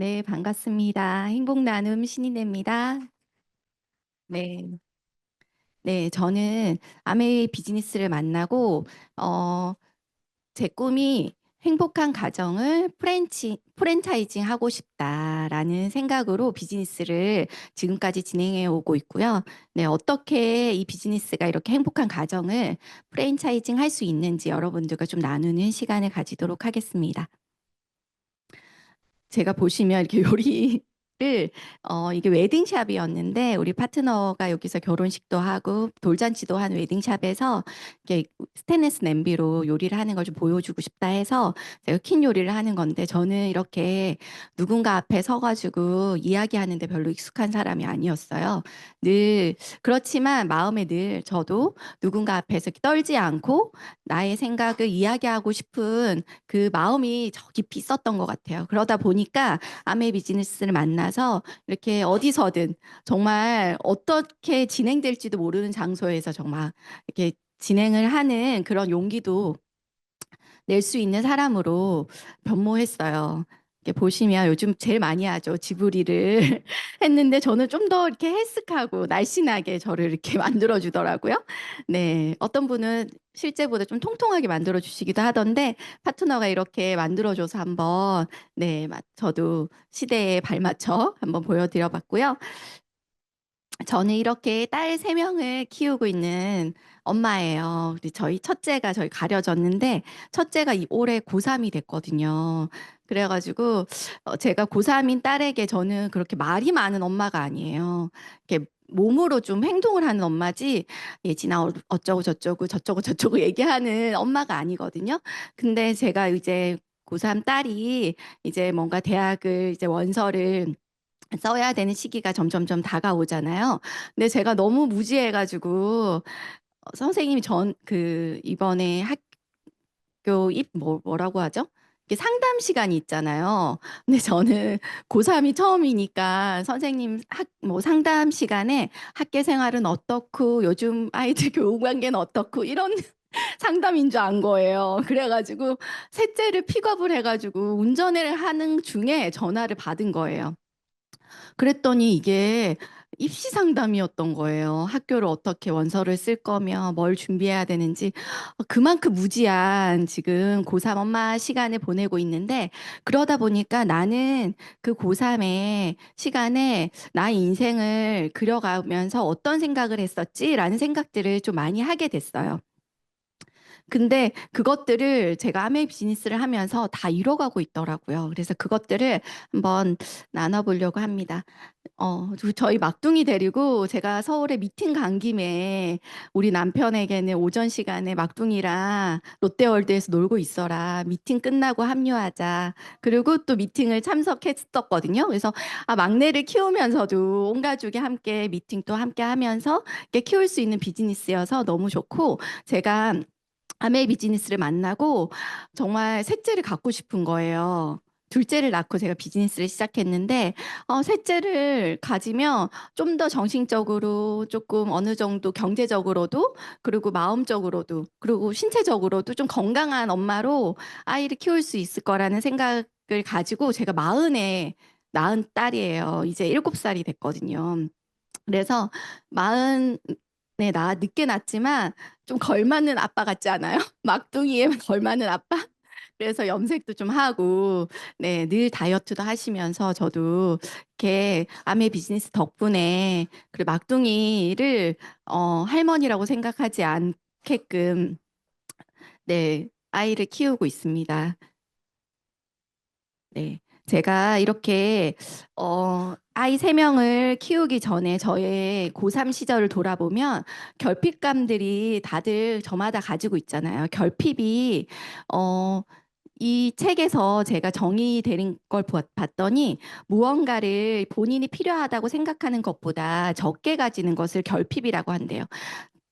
네, 반갑습니다. 행복 나눔 신인입니다. 네. 네, 저는 아메이 비즈니스를 만나고 어, 제 꿈이 행복한 가정을 프랜차이징 하고 싶다라는 생각으로 비즈니스를 지금까지 진행해 오고 있고요. 네, 어떻게 이 비즈니스가 이렇게 행복한 가정을 프랜차이징 할 수 있는지 여러분들과 좀 나누는 시간을 가지도록 하겠습니다. 제가 보시면 이렇게 요리를 이게 웨딩샵이었는데 우리 파트너가 여기서 결혼식도 하고 돌잔치도 한 웨딩샵에서 이렇게 스테인리스 냄비로 요리를 하는 걸 좀 보여주고 싶다 해서 제가 킨 요리를 하는 건데 저는 이렇게 누군가 앞에 서가지고 이야기하는데 별로 익숙한 사람이 아니었어요. 늘 그렇지만 마음에 늘 저도 누군가 앞에서 떨지 않고 나의 생각을 이야기하고 싶은 그 마음이 저 깊이 있었던 것 같아요. 그러다 보니까 아메 비즈니스를 만나서 이렇게 어디서든 정말 어떻게 진행될지도 모르는 장소에서 정말 이렇게 진행을 하는 그런 용기도 낼 수 있는 사람으로 변모했어요. 이렇게 보시면 요즘 제일 많이 하죠. 지브리를 했는데 저는 좀 더 이렇게 헬스하고 날씬하게 저를 이렇게 만들어 주더라고요. 네. 어떤 분은 실제보다 좀 통통하게 만들어 주시기도 하던데 파트너가 이렇게 만들어 줘서 한번 네, 저도 시대에 발맞춰 한번 보여드려 봤고요. 저는 이렇게 딸 세명을 키우고 있는 엄마예요. 우리 저희 첫째가 저희 가려졌는데 첫째가 올해 고3이 됐거든요. 그래가지고 제가 고3인 딸에게 저는 그렇게 말이 많은 엄마가 아니에요. 이렇게 몸으로 좀 행동을 하는 엄마지 예진아 어쩌고 저쩌고 저쩌고 저쩌고 얘기하는 엄마가 아니거든요. 근데 제가 이제 고3 딸이 이제 뭔가 대학을 이제 원서를 써야 되는 시기가 점점점 다가오잖아요. 근데 제가 너무 무지해가지고 선생님이 이번에 학교 뭐라고 하죠? 이게 상담 시간이 있잖아요. 근데 저는 고3이 처음이니까 선생님 뭐 상담 시간에 학교 생활은 어떻고 요즘 아이들 교육 관계는 어떻고 이런 상담인 줄 안 거예요. 그래가지고 셋째를 픽업을 해가지고 운전을 하는 중에 전화를 받은 거예요. 그랬더니 이게 입시 상담이었던 거예요. 학교를 어떻게 원서를 쓸 거며 뭘 준비해야 되는지 그만큼 무지한 지금 고3 엄마 시간을 보내고 있는데 그러다 보니까 나는 그 고3의 시간에 나의 인생을 그려가면서 어떤 생각을 했었지라는 생각들을 좀 많이 하게 됐어요. 근데 그것들을 제가 아메 비즈니스를 하면서 다 이뤄가고 있더라고요. 그래서 그것들을 한번 나눠보려고 합니다. 저희 막둥이 데리고 제가 서울에 미팅 간 김에 우리 남편에게는 오전 시간에 막둥이랑 롯데월드에서 놀고 있어라. 미팅 끝나고 합류하자. 그리고 또 미팅을 참석했었거든요. 그래서 막내를 키우면서도 온 가족이 함께 미팅도 함께 하면서 이렇게 키울 수 있는 비즈니스여서 너무 좋고 제가 아메 비즈니스를 만나고 정말 셋째를 갖고 싶은 거예요. 둘째를 낳고 제가 비즈니스를 시작했는데 셋째를 가지면 좀 더 정신적으로 조금 어느 정도 경제적으로도 그리고 마음적으로도 그리고 신체적으로도 좀 건강한 엄마로 아이를 키울 수 있을 거라는 생각을 가지고 제가 마흔에 낳은 딸이에요. 이제 7살이 됐거든요. 그래서 마흔 나 늦게 낳았지만 좀 걸맞는 아빠 같지 않아요? 막둥이에 걸맞는 아빠? 그래서 염색도 좀 하고, 네, 늘 다이어트도 하시면서 저도 이렇게 아메 비즈니스 덕분에 그 막둥이를 할머니라고 생각하지 않게끔 네, 아이를 키우고 있습니다. 네. 제가 이렇게, 아이 세명을 키우기 전에 저의 고3 시절을 돌아보면 결핍감들이 다들 저마다 가지고 있잖아요. 결핍이, 어, 이 책에서 제가 정의되는 걸 봤더니 무언가를 본인이 필요하다고 생각하는 것보다 적게 가지는 것을 결핍이라고 한대요.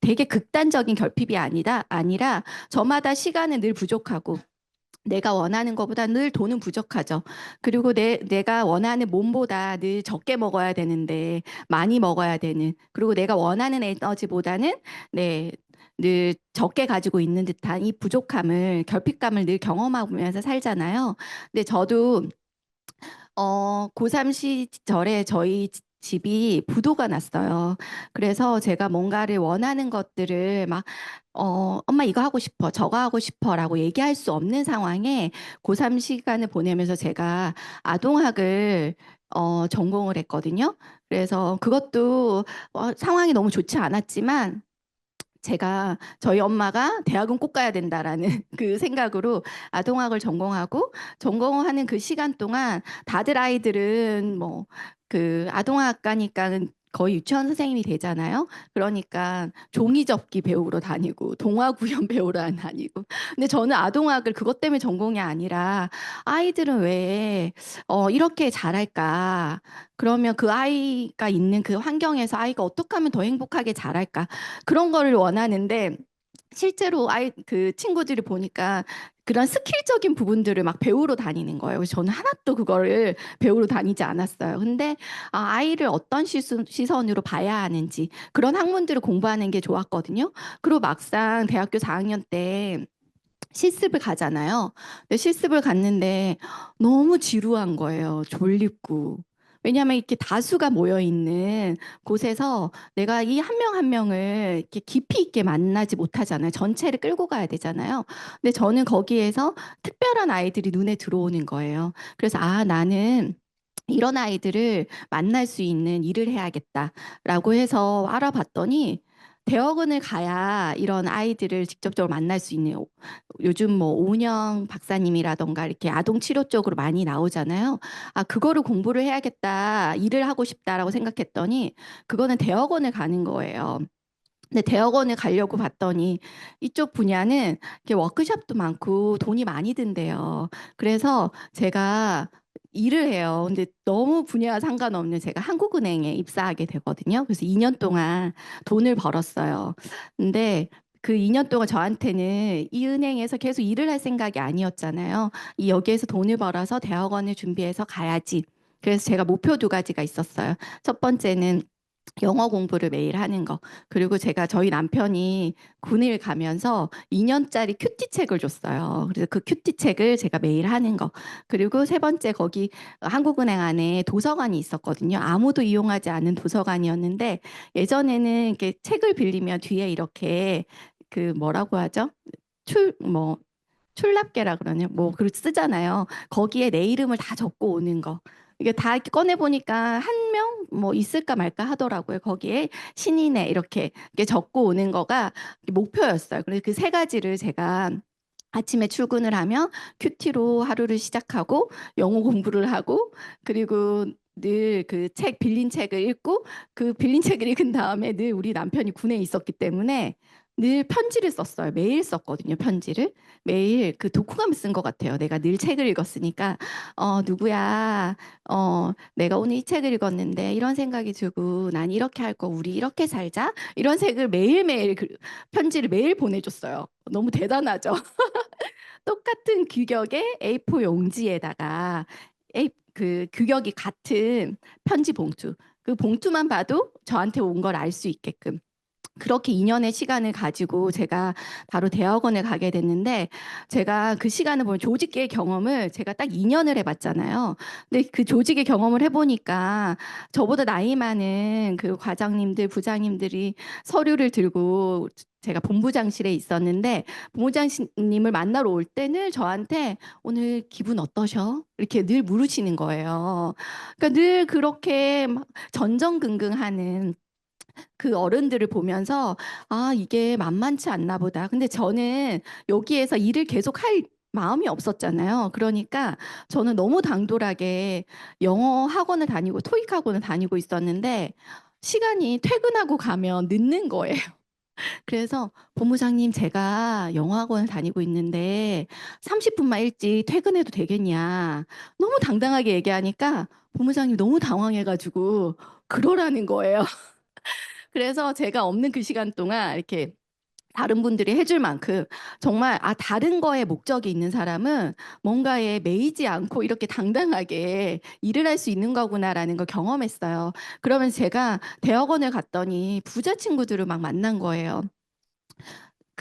되게 극단적인 결핍이 아니라 저마다 시간은 늘 부족하고 내가 원하는 것보다 늘 돈은 부족하죠. 그리고 내가 원하는 몸보다 늘 적게 먹어야 되는데 많이 먹어야 되는. 그리고 내가 원하는 에너지보다는 네, 늘 적게 가지고 있는 듯한 이 부족함을, 결핍감을 늘 경험하면서 살잖아요. 근데 저도 고3 시절에 저희 집이 부도가 났어요. 그래서 제가 뭔가를 원하는 것들을 막, 엄마 이거 하고 싶어, 저거 하고 싶어 라고 얘기할 수 없는 상황에 고3 시간을 보내면서 제가 아동학을 전공을 했거든요. 그래서 그것도 상황이 너무 좋지 않았지만 제가 저희 엄마가 대학은 꼭 가야 된다라는 그 생각으로 아동학을 전공하고 전공하는 그 시간 동안 다들 아이들은 뭐 그 아동학 가니까는 거의 유치원 선생님이 되잖아요. 그러니까 종이 접기 배우러 다니고 동화 구연 배우러 다니고. 근데 저는 아동학을 그것 때문에 전공이 아니라 아이들은 왜 이렇게 잘할까? 그러면 그 아이가 있는 그 환경에서 아이가 어떻게 하면 더 행복하게 자랄까? 그런 거를 원하는데 실제로 그 친구들이 보니까 그런 스킬적인 부분들을 막 배우러 다니는 거예요. 그래서 저는 하나도 그거를 배우러 다니지 않았어요. 근데 아이를 어떤 시선으로 봐야 하는지 그런 학문들을 공부하는 게 좋았거든요. 그리고 막상 대학교 4학년 때 실습을 가잖아요. 근데 실습을 갔는데 너무 지루한 거예요. 졸립고. 왜냐하면 이렇게 다수가 모여 있는 곳에서 내가 이 한 명 한 명을 이렇게 깊이 있게 만나지 못하잖아요. 전체를 끌고 가야 되잖아요. 근데 저는 거기에서 특별한 아이들이 눈에 들어오는 거예요. 그래서 나는 이런 아이들을 만날 수 있는 일을 해야겠다라고 해서 알아봤더니 대학원을 가야 이런 아이들을 직접적으로 만날 수 있는 요즘 뭐 오은영 박사님이라던가 이렇게 아동 치료 쪽으로 많이 나오잖아요. 그거를 공부를 해야겠다, 일을 하고 싶다라고 생각했더니 그거는 대학원을 가는 거예요. 근데 대학원을 가려고 봤더니 이쪽 분야는 이렇게 워크숍도 많고 돈이 많이 든대요. 그래서 제가 일을 해요. 근데 너무 분야와 상관없는 제가 한국은행에 입사하게 되거든요. 그래서 2년 동안 돈을 벌었어요. 근데 그 2년 동안 저한테는 이 은행에서 계속 일을 할 생각이 아니었잖아요. 여기에서 돈을 벌어서 대학원을 준비해서 가야지. 그래서 제가 목표 두 가지가 있었어요. 첫 번째는 영어 공부를 매일 하는 거. 그리고 제가 저희 남편이 군을 가면서 2년짜리 큐티 책을 줬어요. 그래서 그 큐티 책을 제가 매일 하는 거. 그리고 세 번째 거기 한국은행 안에 도서관이 있었거든요. 아무도 이용하지 않은 도서관이었는데 예전에는 이렇게 책을 빌리면 뒤에 이렇게 그 뭐라고 하죠? 뭐 출납계라 그러냐 뭐 그걸 쓰잖아요. 거기에 내 이름을 다 적고 오는 거. 이게 다 이렇게 꺼내 보니까 한 명 뭐 있을까 말까 하더라고요. 거기에 신인의 이렇게 적고 오는 거가 목표였어요. 그래서 그 세 가지를 제가 아침에 출근을 하면 큐티로 하루를 시작하고 영어 공부를 하고 그리고 늘 그 책 빌린 책을 읽고 그 빌린 책을 읽은 다음에 늘 우리 남편이 군에 있었기 때문에 늘 편지를 썼어요. 매일 썼거든요. 편지를 매일 그 독후감을 쓴 것 같아요. 내가 늘 책을 읽었으니까 누구야 내가 오늘 이 책을 읽었는데 이런 생각이 들고 난 이렇게 할 거 우리 이렇게 살자 이런 책을 매일매일 편지를 매일 보내줬어요. 너무 대단하죠. 똑같은 규격의 A4 용지에다가 그 규격이 같은 편지 봉투. 그 봉투만 봐도 저한테 온 걸 알 수 있게끔. 그렇게 2년의 시간을 가지고 제가 바로 대학원을 가게 됐는데 제가 그 시간을 보면 조직의 경험을 제가 딱 2년을 해봤잖아요. 근데 그 조직의 경험을 해보니까 저보다 나이 많은 그 과장님들, 부장님들이 서류를 들고 제가 본부장실에 있었는데 본부장님을 만나러 올 때는 저한테 오늘 기분 어떠셔? 이렇게 늘 물으시는 거예요. 그러니까 늘 그렇게 막 전전긍긍하는 그 어른들을 보면서 이게 만만치 않나 보다. 근데 저는 여기에서 일을 계속 할 마음이 없었잖아요. 그러니까 저는 너무 당돌하게 영어 학원을 다니고 토익 학원을 다니고 있었는데 시간이 퇴근하고 가면 늦는 거예요. 그래서 본부장님 제가 영어 학원을 다니고 있는데 30분만 일찍 퇴근해도 되겠냐. 너무 당당하게 얘기하니까 본부장님 너무 당황해가지고 그러라는 거예요. 그래서 제가 없는 그 시간 동안 이렇게 다른 분들이 해줄 만큼 정말 다른 거에 목적이 있는 사람은 뭔가에 매이지 않고 이렇게 당당하게 일을 할 수 있는 거구나라는 걸 경험했어요. 그러면서 제가 대학원을 갔더니 부자 친구들을 막 만난 거예요.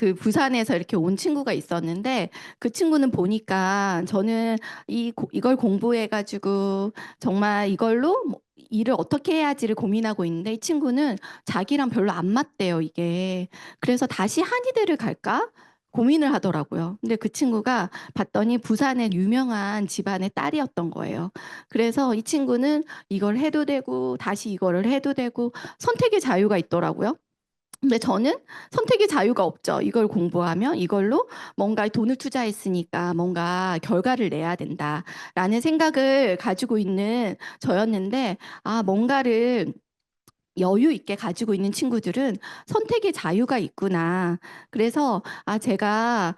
그 부산에서 이렇게 온 친구가 있었는데 그 친구는 보니까 저는 이걸 공부해가지고 정말 이걸로 뭐 일을 어떻게 해야지를 고민하고 있는데 이 친구는 자기랑 별로 안 맞대요, 이게. 그래서 다시 한의대를 갈까? 고민을 하더라고요. 근데 그 친구가 봤더니 부산의 유명한 집안의 딸이었던 거예요. 그래서 이 친구는 이걸 해도 되고 다시 이거를 해도 되고 선택의 자유가 있더라고요. 근데 저는 선택의 자유가 없죠. 이걸 공부하면 이걸로 뭔가 돈을 투자했으니까 뭔가 결과를 내야 된다라는 생각을 가지고 있는 저였는데, 뭔가를 여유 있게 가지고 있는 친구들은 선택의 자유가 있구나. 그래서 제가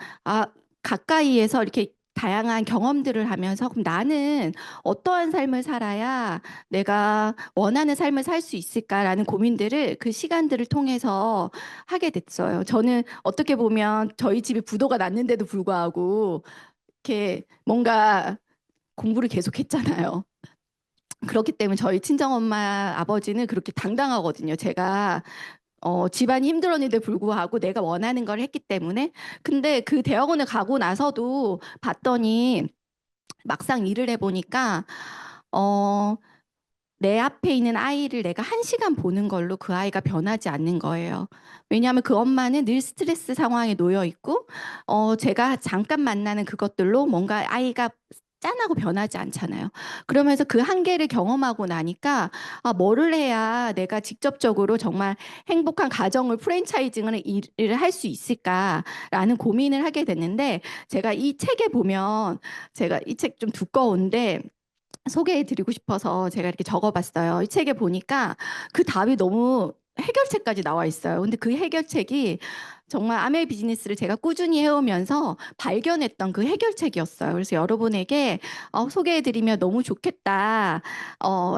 가까이에서 이렇게 다양한 경험들을 하면서 그럼 나는 어떠한 삶을 살아야 내가 원하는 삶을 살 수 있을까라는 고민들을 그 시간들을 통해서 하게 됐어요. 저는 어떻게 보면 저희 집에 부도가 났는데도 불구하고 이렇게 뭔가 공부를 계속했잖아요. 그렇기 때문에 저희 친정엄마 아버지는 그렇게 당당하거든요. 제가 집안이 힘들었는데 불구하고 내가 원하는 걸 했기 때문에. 근데 그 대학원을 가고 나서도 봤더니 막상 일을 해보니까 어, 내 앞에 있는 아이를 내가 1시간 보는 걸로 그 아이가 변하지 않는 거예요. 왜냐하면 그 엄마는 늘 스트레스 상황에 놓여 있고, 제가 잠깐 만나는 그것들로 뭔가 아이가 짠하고 변하지 않잖아요. 그러면서 그 한계를 경험하고 나니까, 뭐를 해야 내가 직접적으로 정말 행복한 가정을 프랜차이징을 일을 할 수 있을까라는 고민을 하게 됐는데, 제가 이 책에 보면, 제가 이 책 좀 두꺼운데, 소개해드리고 싶어서 제가 이렇게 적어봤어요. 이 책에 보니까 그 답이 너무 해결책까지 나와 있어요. 근데 그 해결책이 정말 아메 비즈니스를 제가 꾸준히 해오면서 발견했던 그 해결책이었어요. 그래서 여러분에게 소개해드리면 너무 좋겠다,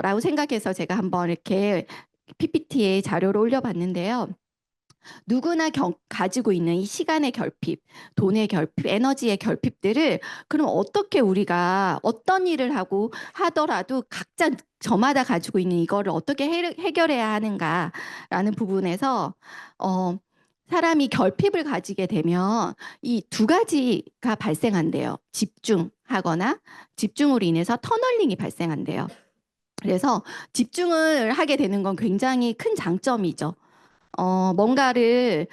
라고 생각해서 제가 한번 이렇게 PPT에 자료를 올려봤는데요. 누구나 가지고 있는 이 시간의 결핍, 돈의 결핍, 에너지의 결핍들을 그럼 어떻게 우리가 어떤 일을 하고 하더라도 각자 저마다 가지고 있는 이거를 어떻게 해결해야 하는가라는 부분에서 어, 사람이 결핍을 가지게 되면 이 두 가지가 발생한대요. 집중하거나 집중으로 인해서 터널링이 발생한대요. 그래서 집중을 하게 되는 건 굉장히 큰 장점이죠. 뭔가를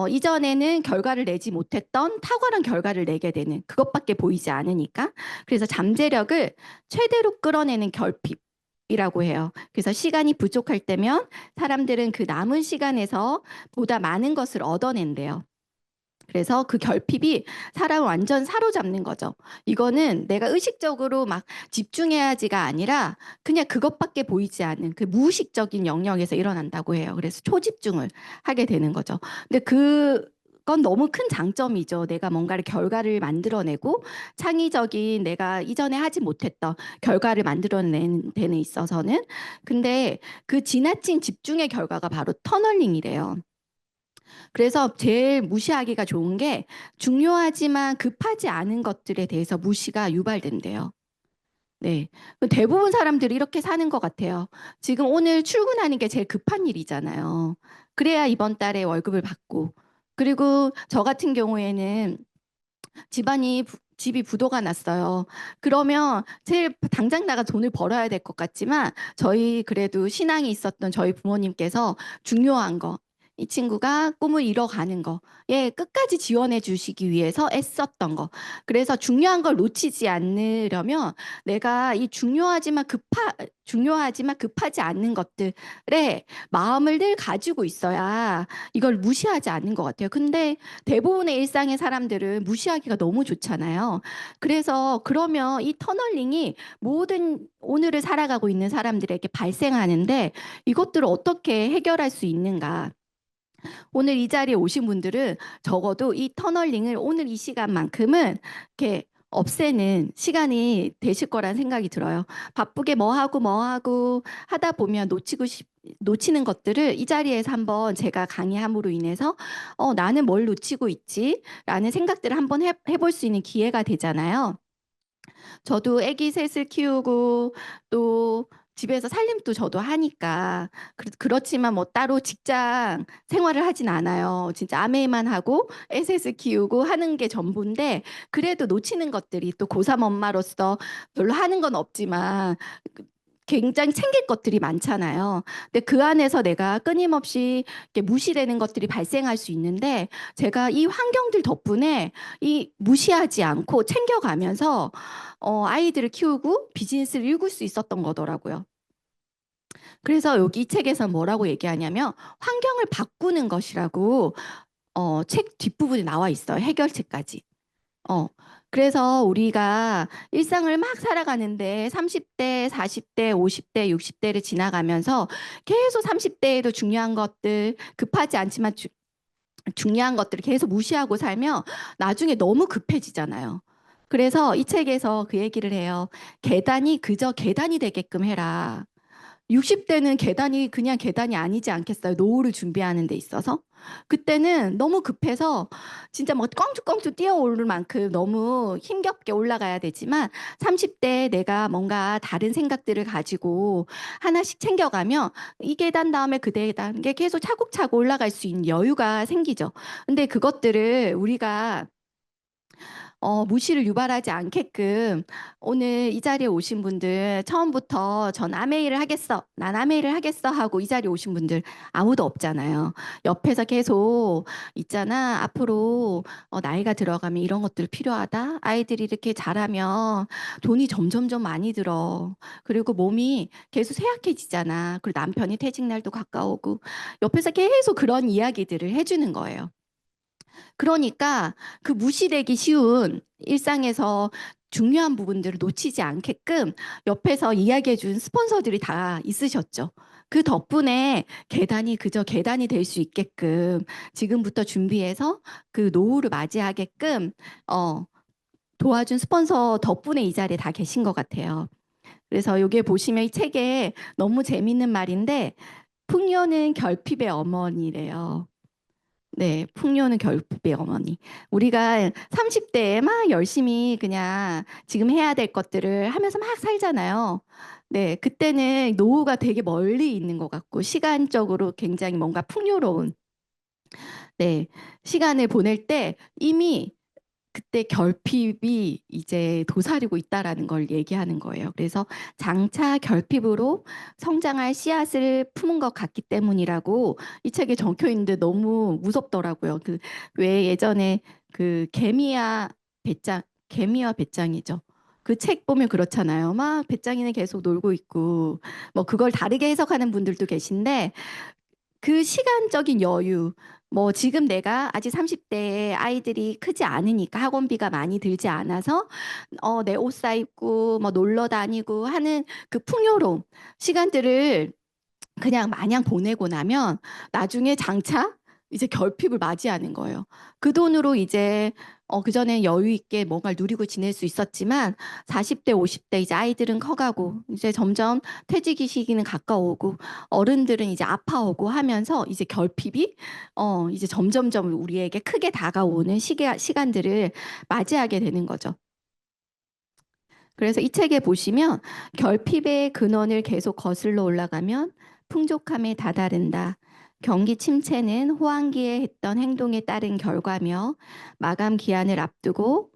이전에는 결과를 내지 못했던 탁월한 결과를 내게 되는 그것밖에 보이지 않으니까. 그래서 잠재력을 최대로 끌어내는 결핍이라고 해요. 그래서 시간이 부족할 때면 사람들은 그 남은 시간에서 보다 많은 것을 얻어낸대요. 그래서 그 결핍이 사람을 완전 사로잡는 거죠. 이거는 내가 의식적으로 막 집중해야지가 아니라 그냥 그것밖에 보이지 않는 그 무의식적인 영역에서 일어난다고 해요. 그래서 초집중을 하게 되는 거죠. 근데 그건 너무 큰 장점이죠. 내가 뭔가를 결과를 만들어내고 창의적인 내가 이전에 하지 못했던 결과를 만들어내는 데는 있어서는. 근데 그 지나친 집중의 결과가 바로 터널링이래요. 그래서 제일 무시하기가 좋은 게 중요하지만 급하지 않은 것들에 대해서 무시가 유발된대요. 네. 대부분 사람들이 이렇게 사는 것 같아요. 지금 오늘 출근하는 게 제일 급한 일이잖아요. 그래야 이번 달에 월급을 받고. 그리고 저 같은 경우에는 집이 부도가 났어요. 그러면 제일 당장 나가 돈을 벌어야 될 것 같지만 저희 그래도 신앙이 있었던 저희 부모님께서 중요한 거, 이 친구가 꿈을 이뤄가는 거, 예, 끝까지 지원해 주시기 위해서 애썼던 거. 그래서 중요한 걸 놓치지 않으려면 내가 이 중요하지만 급하지 않는 것들에 마음을 늘 가지고 있어야 이걸 무시하지 않는 것 같아요. 근데 대부분의 일상의 사람들은 무시하기가 너무 좋잖아요. 그래서 그러면 이 터널링이 모든 오늘을 살아가고 있는 사람들에게 발생하는데 이것들을 어떻게 해결할 수 있는가? 오늘 이 자리에 오신 분들은 적어도 이 터널링을 오늘 이 시간만큼은 이렇게 없애는 시간이 되실 거란 생각이 들어요. 바쁘게 뭐 하고 하다 보면 놓치는 것들을 이 자리에서 한번 제가 강의함으로 인해서 나는 뭘 놓치고 있지? 라는 생각들을 한번 해볼 수 있는 기회가 되잖아요. 저도 아기 셋을 키우고 또 집에서 살림도 저도 하니까 그렇지만 뭐 따로 직장 생활을 하진 않아요. 진짜 아메이만 하고 에셋을 키우고 하는 게 전부인데 그래도 놓치는 것들이 또 고3 엄마로서 별로 하는 건 없지만 굉장히 챙길 것들이 많잖아요. 근데 그 안에서 내가 끊임없이 이렇게 무시되는 것들이 발생할 수 있는데 제가 이 환경들 덕분에 이 무시하지 않고 챙겨가면서 아이들을 키우고 비즈니스를 일굴 수 있었던 거더라고요. 그래서 여기 이 책에서 뭐라고 얘기하냐면 환경을 바꾸는 것이라고 책 뒷부분에 나와 있어요. 해결책까지. 어. 그래서 우리가 일상을 막 살아가는데 30대, 40대, 50대, 60대를 지나가면서 계속 30대에도 중요한 것들, 급하지 않지만 중요한 것들을 계속 무시하고 살면 나중에 너무 급해지잖아요. 그래서 이 책에서 그 얘기를 해요. 계단이 그저 계단이 되게끔 해라. 60대는 계단이 그냥 계단이 아니지 않겠어요? 노후를 준비하는 데 있어서. 그때는 너무 급해서 진짜 뭐 껑쭉껑쭉 뛰어오를 만큼 너무 힘겹게 올라가야 되지만 30대에 내가 뭔가 다른 생각들을 가지고 하나씩 챙겨가면 이 계단 다음에 그 계단 게 계속 차곡차곡 올라갈 수 있는 여유가 생기죠. 근데 그것들을 우리가 무시를 유발하지 않게끔 오늘 이 자리에 오신 분들 처음부터 전 아메이를 하겠어, 난 아메이를 하겠어 하고 이 자리에 오신 분들 아무도 없잖아요. 옆에서 계속 있잖아. 앞으로 나이가 들어가면 이런 것들 필요하다. 아이들이 이렇게 자라면 돈이 점점점 많이 들어. 그리고 몸이 계속 쇠약해지잖아. 그리고 남편이 퇴직날도 가까우고 옆에서 계속 그런 이야기들을 해주는 거예요. 그러니까 그 무시되기 쉬운 일상에서 중요한 부분들을 놓치지 않게끔 옆에서 이야기해 준 스폰서들이 다 있으셨죠. 그 덕분에 계단이 그저 계단이 될 수 있게끔 지금부터 준비해서 그 노후를 맞이하게끔 어, 도와준 스폰서 덕분에 이 자리에 다 계신 것 같아요. 그래서 여기에 보시면 이 책에 너무 재밌는 말인데 풍요는 결핍의 어머니래요. 네, 풍요는 결핍의 어머니. 우리가 30대에 막 열심히 그냥 지금 해야 될 것들을 하면서 막 살잖아요. 네, 그때는 노후가 되게 멀리 있는 것 같고 시간적으로 굉장히 뭔가 풍요로운 네, 시간을 보낼 때 이미 그때 결핍이 이제 도사리고 있다라는 걸 얘기하는 거예요. 그래서 장차 결핍으로 성장할 씨앗을 품은 것 같기 때문이라고 이 책에 적혀 있는데 너무 무섭더라고요. 그 왜 예전에 그 개미와 배짱이죠. 그 책 보면 그렇잖아요. 막 배짱이는 계속 놀고 있고 뭐 그걸 다르게 해석하는 분들도 계신데 그 시간적인 여유, 뭐 지금 내가 아직 30대에 아이들이 크지 않으니까 학원비가 많이 들지 않아서 내 옷 사입고 뭐 놀러 다니고 하는 그 풍요로움 시간들을 그냥 마냥 보내고 나면 나중에 장차 이제 결핍을 맞이하는 거예요. 그 돈으로 이제 그전에 여유 있게 뭔가를 누리고 지낼 수 있었지만 40대, 50대 이제 아이들은 커가고 이제 점점 퇴직이 시기는 가까워오고 어른들은 이제 아파오고 하면서 이제 결핍이 이제 점점점 우리에게 크게 다가오는 시간들을 맞이하게 되는 거죠. 그래서 이 책에 보시면 결핍의 근원을 계속 거슬러 올라가면 풍족함에 다다른다. 경기 침체는 호황기에 했던 행동에 따른 결과며 마감 기한을 앞두고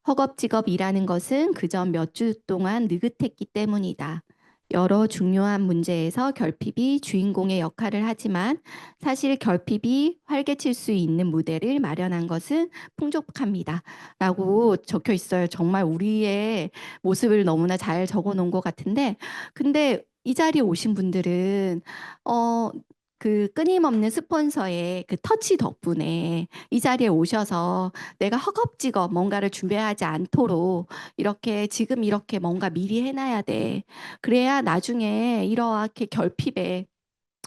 허겁지겁 일하는 것은 그저 몇 주 동안 느긋했기 때문이다. 여러 중요한 문제에서 결핍이 주인공의 역할을 하지만 사실 결핍이 활개칠 수 있는 무대를 마련한 것은 풍족합니다. 라고 적혀 있어요. 정말 우리의 모습을 너무나 잘 적어 놓은 것 같은데, 근데 이 자리에 오신 분들은, 그 끊임없는 스폰서의 그 터치 덕분에 이 자리에 오셔서 내가 허겁지겁 뭔가를 준비하지 않도록 이렇게 지금 이렇게 뭔가 미리 해놔야 돼. 그래야 나중에 이렇게 결핍에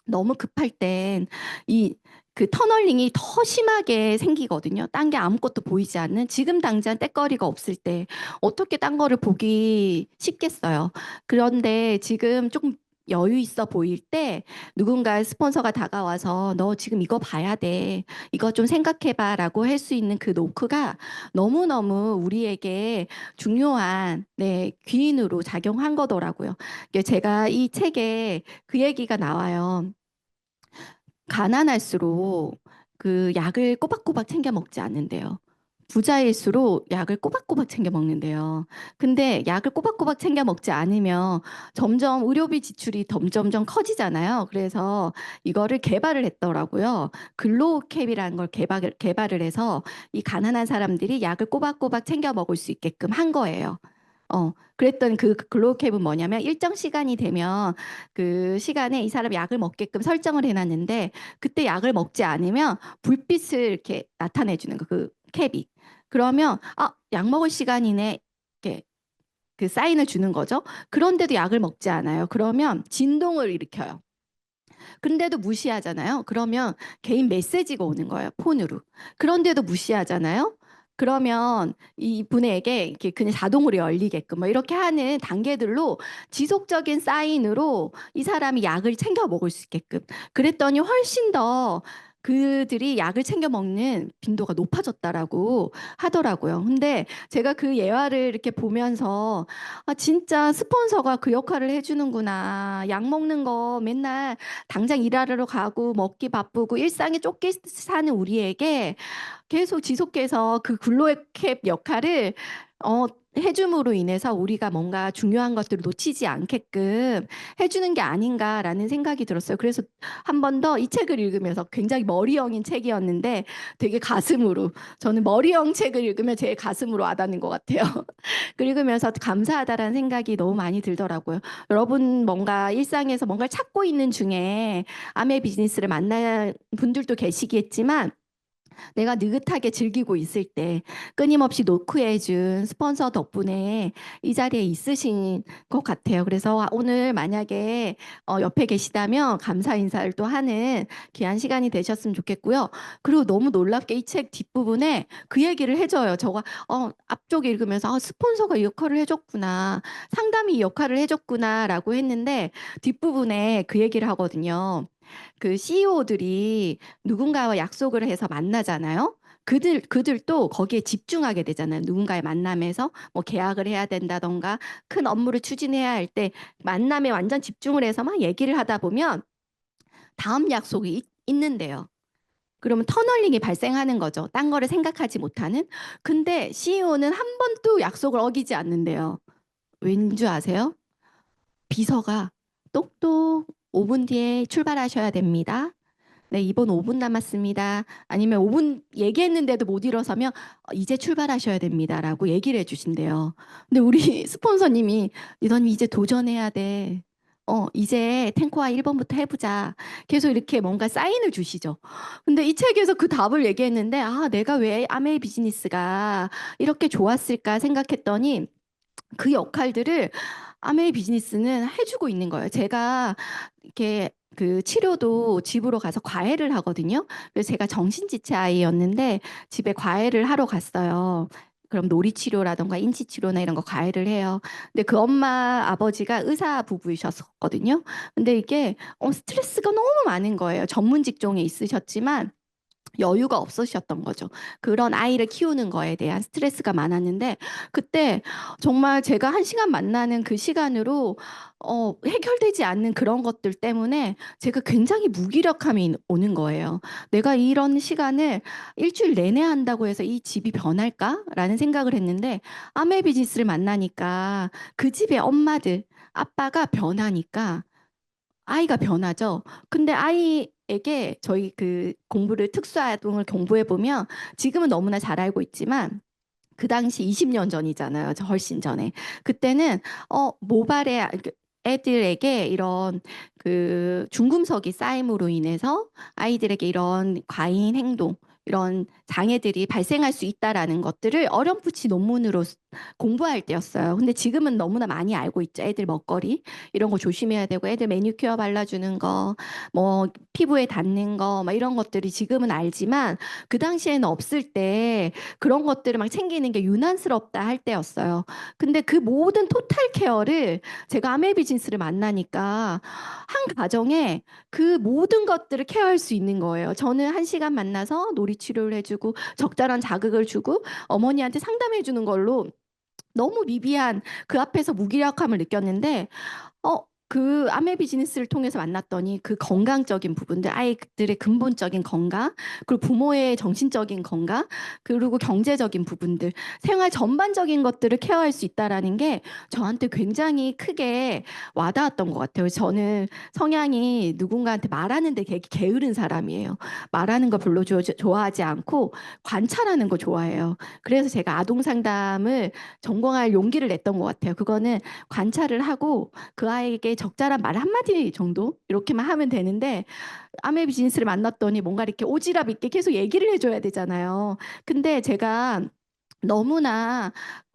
너무 급할 땐 이 그 터널링이 더 심하게 생기거든요. 딴 게 아무것도 보이지 않는 지금 당장 떼거리가 없을 때 어떻게 딴 거를 보기 쉽겠어요. 그런데 지금 조금 여유 있어 보일 때 누군가 스폰서가 다가와서 너 지금 이거 봐야 돼. 이거 좀 생각해봐라고 할 수 있는 그 노크가 너무너무 우리에게 중요한 귀인으로 작용한 거더라고요. 제가 이 책에 그 얘기가 나와요. 가난할수록 그 약을 꼬박꼬박 챙겨 먹지 않는데요. 부자일수록 약을 꼬박꼬박 챙겨 먹는데요. 근데 약을 꼬박꼬박 챙겨 먹지 않으면 점점 의료비 지출이 점점점 커지잖아요. 그래서 이거를 개발을 했더라고요. 글로우캡이라는 걸 개발을 해서 이 가난한 사람들이 약을 꼬박꼬박 챙겨 먹을 수 있게끔 한 거예요. 그랬더니 그 글로우캡은 뭐냐면 일정 시간이 되면 그 시간에 이 사람이 약을 먹게끔 설정을 해놨는데 그때 약을 먹지 않으면 불빛을 이렇게 나타내 주는 거, 그 캡이. 그러면 약 먹을 시간이네. 이렇게 그 사인을 주는 거죠. 그런데도 약을 먹지 않아요. 그러면 진동을 일으켜요. 근데도 무시하잖아요. 그러면 개인 메시지가 오는 거예요. 폰으로. 그런데도 무시하잖아요. 그러면 이분에게 이렇게 그냥 자동으로 열리게끔 뭐 이렇게 하는 단계들로 지속적인 사인으로 이 사람이 약을 챙겨 먹을 수 있게끔 그랬더니 훨씬 더 그들이 약을 챙겨 먹는 빈도가 높아졌다라고 하더라고요. 근데 제가 그 예화를 이렇게 보면서 진짜 스폰서가 그 역할을 해주는구나. 약 먹는 거 맨날 당장 일하러 가고 먹기 바쁘고 일상에 쫓겨 사는 우리에게 계속 지속해서 그 글로캡 역할을 해줌으로 인해서 우리가 뭔가 중요한 것들을 놓치지 않게끔 해주는 게 아닌가라는 생각이 들었어요. 그래서 한 번 더 이 책을 읽으면서 굉장히 머리형인 책이었는데 되게 가슴으로 저는 머리형 책을 읽으면 제 가슴으로 와닿는 것 같아요. 읽으면서 감사하다라는 생각이 너무 많이 들더라고요. 여러분 뭔가 일상에서 뭔가를 찾고 있는 중에 아메 비즈니스를 만날 분들도 계시겠지만 내가 느긋하게 즐기고 있을 때 끊임없이 노크해준 스폰서 덕분에 이 자리에 있으신 것 같아요. 그래서 오늘 만약에 옆에 계시다면 감사 인사를 또 하는 귀한 시간이 되셨으면 좋겠고요. 그리고 너무 놀랍게 이 책 뒷부분에 그 얘기를 해줘요. 저가 앞쪽 읽으면서 스폰서가 이 역할을 해줬구나. 상담이 이 역할을 해줬구나라고 했는데 뒷부분에 그 얘기를 하거든요. 그 CEO들이 누군가와 약속을 해서 만나잖아요. 그들도 거기에 집중하게 되잖아요. 누군가의 만남에서 뭐 계약을 해야 된다던가 큰 업무를 추진해야 할 때 만남에 완전 집중을 해서 막 얘기를 하다 보면 다음 약속이 있는데요. 그러면 터널링이 발생하는 거죠. 딴 거를 생각하지 못하는. 근데 CEO는 한 번도 약속을 어기지 않는데요. 왠지 아세요? 비서가 똑똑 5분 뒤에 출발하셔야 됩니다. 네, 이번 5분 남았습니다. 아니면 5분 얘기했는데도 못 일어서면 이제 출발하셔야 됩니다라고 얘기를 해주신대요. 근데 우리 스폰서님이 넌 이제 도전해야 돼. 이제 탱커와 1번부터 해보자. 계속 이렇게 뭔가 사인을 주시죠. 근데 이 책에서 그 답을 얘기했는데 내가 왜 아메이 비즈니스가 이렇게 좋았을까 생각했더니 그 역할들을 아메이 비즈니스는 해주고 있는 거예요. 제가 이렇게 그 치료도 집으로 가서 과외를 하거든요. 그래서 제가 정신지체 아이였는데 집에 과외를 하러 갔어요. 그럼 놀이치료라던가 인지치료나 이런 거 과외를 해요. 근데 그 엄마 아버지가 의사 부부이셨거든요. 근데 이게 스트레스가 너무 많은 거예요. 전문 직종에 있으셨지만 여유가 없으셨던 거죠. 그런 아이를 키우는 거에 대한 스트레스가 많았는데 그때 정말 제가 한 시간 만나는 그 시간으로 해결되지 않는 그런 것들 때문에 제가 굉장히 무기력함이 오는 거예요. 내가 이런 시간을 일주일 내내 한다고 해서 이 집이 변할까라는 생각을 했는데 아메 비즈니스를 만나니까 그 집의 엄마들 아빠가 변하니까 아이가 변하죠. 근데 아이에게 저희 그 공부를 특수아동을 공부해 보면 지금은 너무나 잘 알고 있지만 그 당시 20년 전이잖아요. 저 훨씬 전에. 그때는 모발에 애들에게 이런 그 중금속이 쌓임으로 인해서 아이들에게 이런 과잉 행동 이런 장애들이 발생할 수 있다라는 것들을 어렴풋이 논문으로 공부할 때였어요. 근데 지금은 너무나 많이 알고 있죠. 애들 먹거리 이런 거 조심해야 되고 애들 매니큐어 발라주는 거, 뭐 피부에 닿는 거, 막 이런 것들이 지금은 알지만 그 당시에는 없을 때 그런 것들을 막 챙기는 게 유난스럽다 할 때였어요. 근데 그 모든 토탈 케어를 제가 아메 비즈니스를 만나니까 한 가정에 그 모든 것들을 케어할 수 있는 거예요. 저는 1시간 만나서 놀이 치료를 해주고 적절한 자극을 주고 어머니한테 상담해 주는 걸로 너무 미비한 그 앞에서 무기력함을 느꼈는데 그 아메 비즈니스를 통해서 만났더니 그 건강적인 부분들, 아이들의 근본적인 건강, 그리고 부모의 정신적인 건강, 그리고 경제적인 부분들, 생활 전반적인 것들을 케어할 수 있다라는 게 저한테 굉장히 크게 와닿았던 것 같아요. 저는 성향이 누군가한테 말하는데 되게 게으른 사람이에요. 말하는 거 별로 좋아하지 않고 관찰하는 거 좋아해요. 그래서 제가 아동 상담을 전공할 용기를 냈던 것 같아요. 그거는 관찰을 하고 그 아이에게 적절한 말 한마디 정도 이렇게만 하면 되는데 아메 비즈니스를 만났더니 뭔가 이렇게 오지랖 있게 계속 얘기를 해줘야 되잖아요. 근데 제가 너무나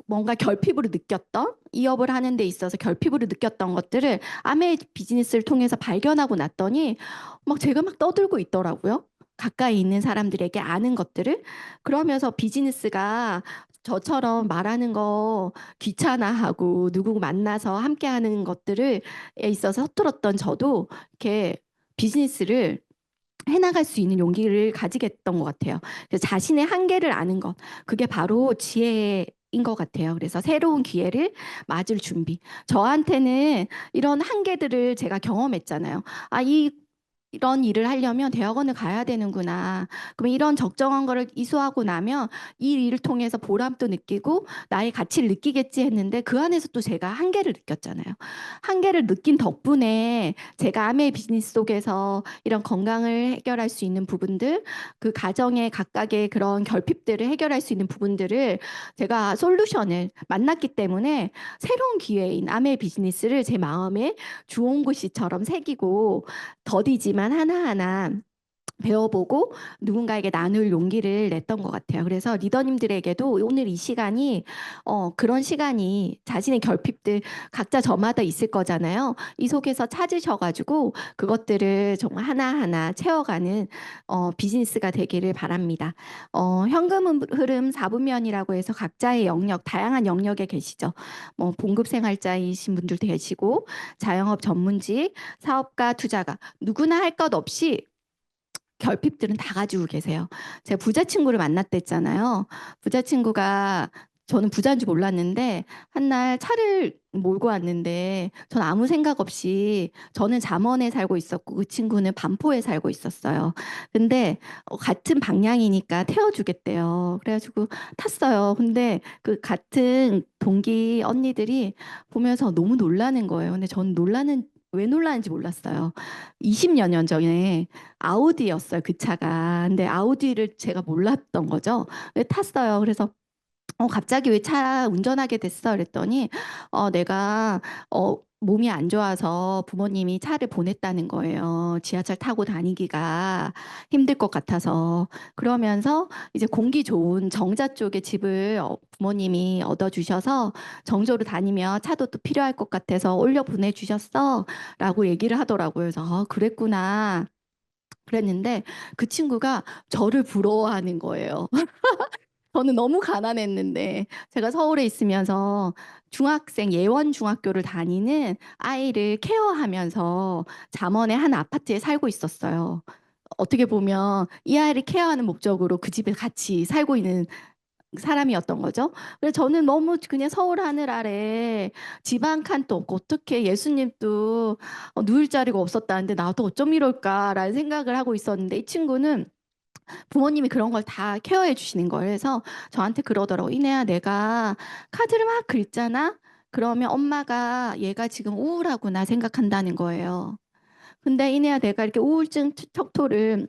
뭔가 결핍으로 느꼈던 이업을 하는 데 있어서 결핍으로 느꼈던 것들을 아메 비즈니스를 통해서 발견하고 났더니 막 제가 막 떠들고 있더라고요. 가까이 있는 사람들에게 아는 것들을 그러면서 비즈니스가 저처럼 말하는 거 귀찮아하고 누구 만나서 함께 하는 것들을 에 있어서 서툴었던 저도 이렇게 비즈니스를 해나갈 수 있는 용기를 가지게 됐던 것 같아요. 그래서 자신의 한계를 아는 것, 그게 바로 지혜인 것 같아요. 그래서 새로운 기회를 맞을 준비. 저한테는 이런 한계들을 제가 경험했잖아요. 이런 일을 하려면 대학원을 가야 되는구나. 그럼 이런 적정한 거를 이수하고 나면 이 일을 통해서 보람도 느끼고 나의 가치를 느끼겠지 했는데 그 안에서 또 제가 한계를 느꼈잖아요. 한계를 느낀 덕분에 제가 아메 비즈니스 속에서 이런 건강을 해결할 수 있는 부분들, 그 가정의 각각의 그런 결핍들을 해결할 수 있는 부분들을 제가 솔루션을 만났기 때문에 새로운 기회인 아메 비즈니스를 제 마음에 주온 글씨처럼 새기고 더디지만 하나하나 배워보고 누군가에게 나눌 용기를 냈던 것 같아요. 그래서 리더님들에게도 오늘 이 시간이 그런 시간이 자신의 결핍들 각자 저마다 있을 거잖아요. 이 속에서 찾으셔가지고 그것들을 정말 하나하나 채워가는 비즈니스가 되기를 바랍니다. 현금 흐름 4분면이라고 해서 각자의 영역, 다양한 영역에 계시죠. 뭐 봉급생활자이신 분들도 계시고 자영업 전문직, 사업가, 투자가 누구나 할 것 없이 결핍들은 다 가지고 계세요. 제가 부자 친구를 만났댔잖아요. 부자 친구가 저는 부자인 줄 몰랐는데 한날 차를 몰고 왔는데 전 아무 생각 없이 저는 잠원에 살고 있었고 그 친구는 반포에 살고 있었어요. 근데 같은 방향이니까 태워주겠대요. 그래가지고 탔어요. 근데 그 같은 동기 언니들이 보면서 너무 놀라는 거예요. 근데 저는 왜 놀라는지 몰랐어요. 20여 년 전에 아우디였어요, 그 차가. 근데 아우디를 제가 몰랐던 거죠. 탔어요. 그래서 갑자기 왜 차 운전하게 됐어? 그랬더니 내가 몸이 안 좋아서 부모님이 차를 보냈다는 거예요. 지하철 타고 다니기가 힘들 것 같아서. 그러면서 이제 공기 좋은 정자 쪽에 집을 부모님이 얻어주셔서 정조로 다니며 차도 또 필요할 것 같아서 올려 보내주셨어. 라고 얘기를 하더라고요. 그래서 그랬구나. 그랬는데 그 친구가 저를 부러워하는 거예요. 저는 너무 가난했는데 제가 서울에 있으면서 중학생 예원 중학교를 다니는 아이를 케어하면서 잠원의 한 아파트에 살고 있었어요. 어떻게 보면 이 아이를 케어하는 목적으로 그 집에 같이 살고 있는 사람이었던 거죠. 그래서 저는 너무 그냥 서울 하늘 아래 집 한 칸도 없고 어떻게 예수님도 누울 자리가 없었다는데 나도 어쩜 이럴까라는 생각을 하고 있었는데 이 친구는 부모님이 그런 걸 다 케어해 주시는 거예요. 그래서 저한테 그러더라고. 이내야 내가 카드를 막 긁잖아. 그러면 엄마가 얘가 지금 우울하구나 생각한다는 거예요. 근데 이내야 내가 이렇게 우울증 척도를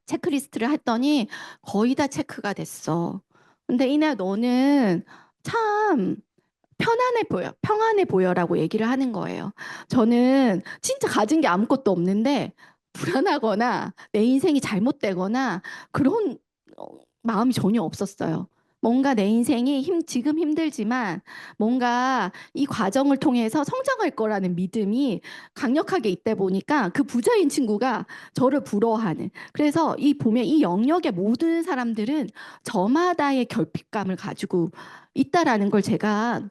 체크리스트를 했더니 거의 다 체크가 됐어. 근데 이내야 너는 참 편안해 보여, 평안해 보여라고 얘기를 하는 거예요. 저는 진짜 가진 게 아무것도 없는데 불안하거나 내 인생이 잘못되거나 그런 마음이 전혀 없었어요. 뭔가 내 인생이 지금 힘들지만 뭔가 이 과정을 통해서 성장할 거라는 믿음이 강력하게 있다 보니까 그 부자인 친구가 저를 부러워하는. 그래서 이 보면 이 영역의 모든 사람들은 저마다의 결핍감을 가지고 있다라는 걸 제가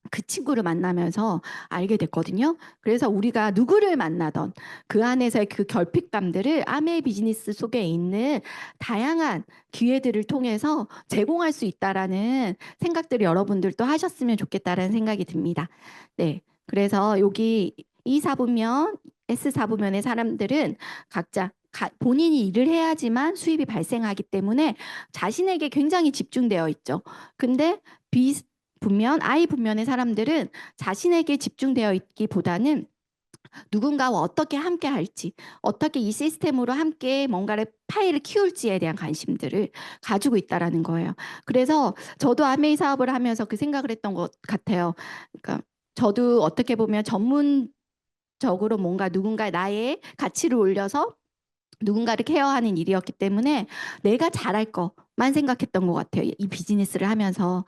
그 친구를 만나면서 알게 됐거든요. 그래서 우리가 누구를 만나던 그 안에서의 그 결핍감들을 아메 비즈니스 속에 있는 다양한 기회들을 통해서 제공할 수 있다라는 생각들을 여러분들도 하셨으면 좋겠다라는 생각이 듭니다. 네. 그래서 여기 E 사부면, S 사부면의 사람들은 각자 본인이 일을 해야지만 수입이 발생하기 때문에 자신에게 굉장히 집중되어 있죠. 근데 B 분면, I 분면의 사람들은 자신에게 집중되어 있기보다는 누군가와 어떻게 함께 할지, 어떻게 이 시스템으로 함께 뭔가를 파일을 키울지에 대한 관심들을 가지고 있다라는 거예요. 그래서 저도 아메이 사업을 하면서 그 생각을 했던 것 같아요. 그러니까 저도 어떻게 보면 전문적으로 뭔가 누군가 나의 가치를 올려서 누군가를 케어하는 일이었기 때문에 내가 잘할 것만 생각했던 것 같아요. 이 비즈니스를 하면서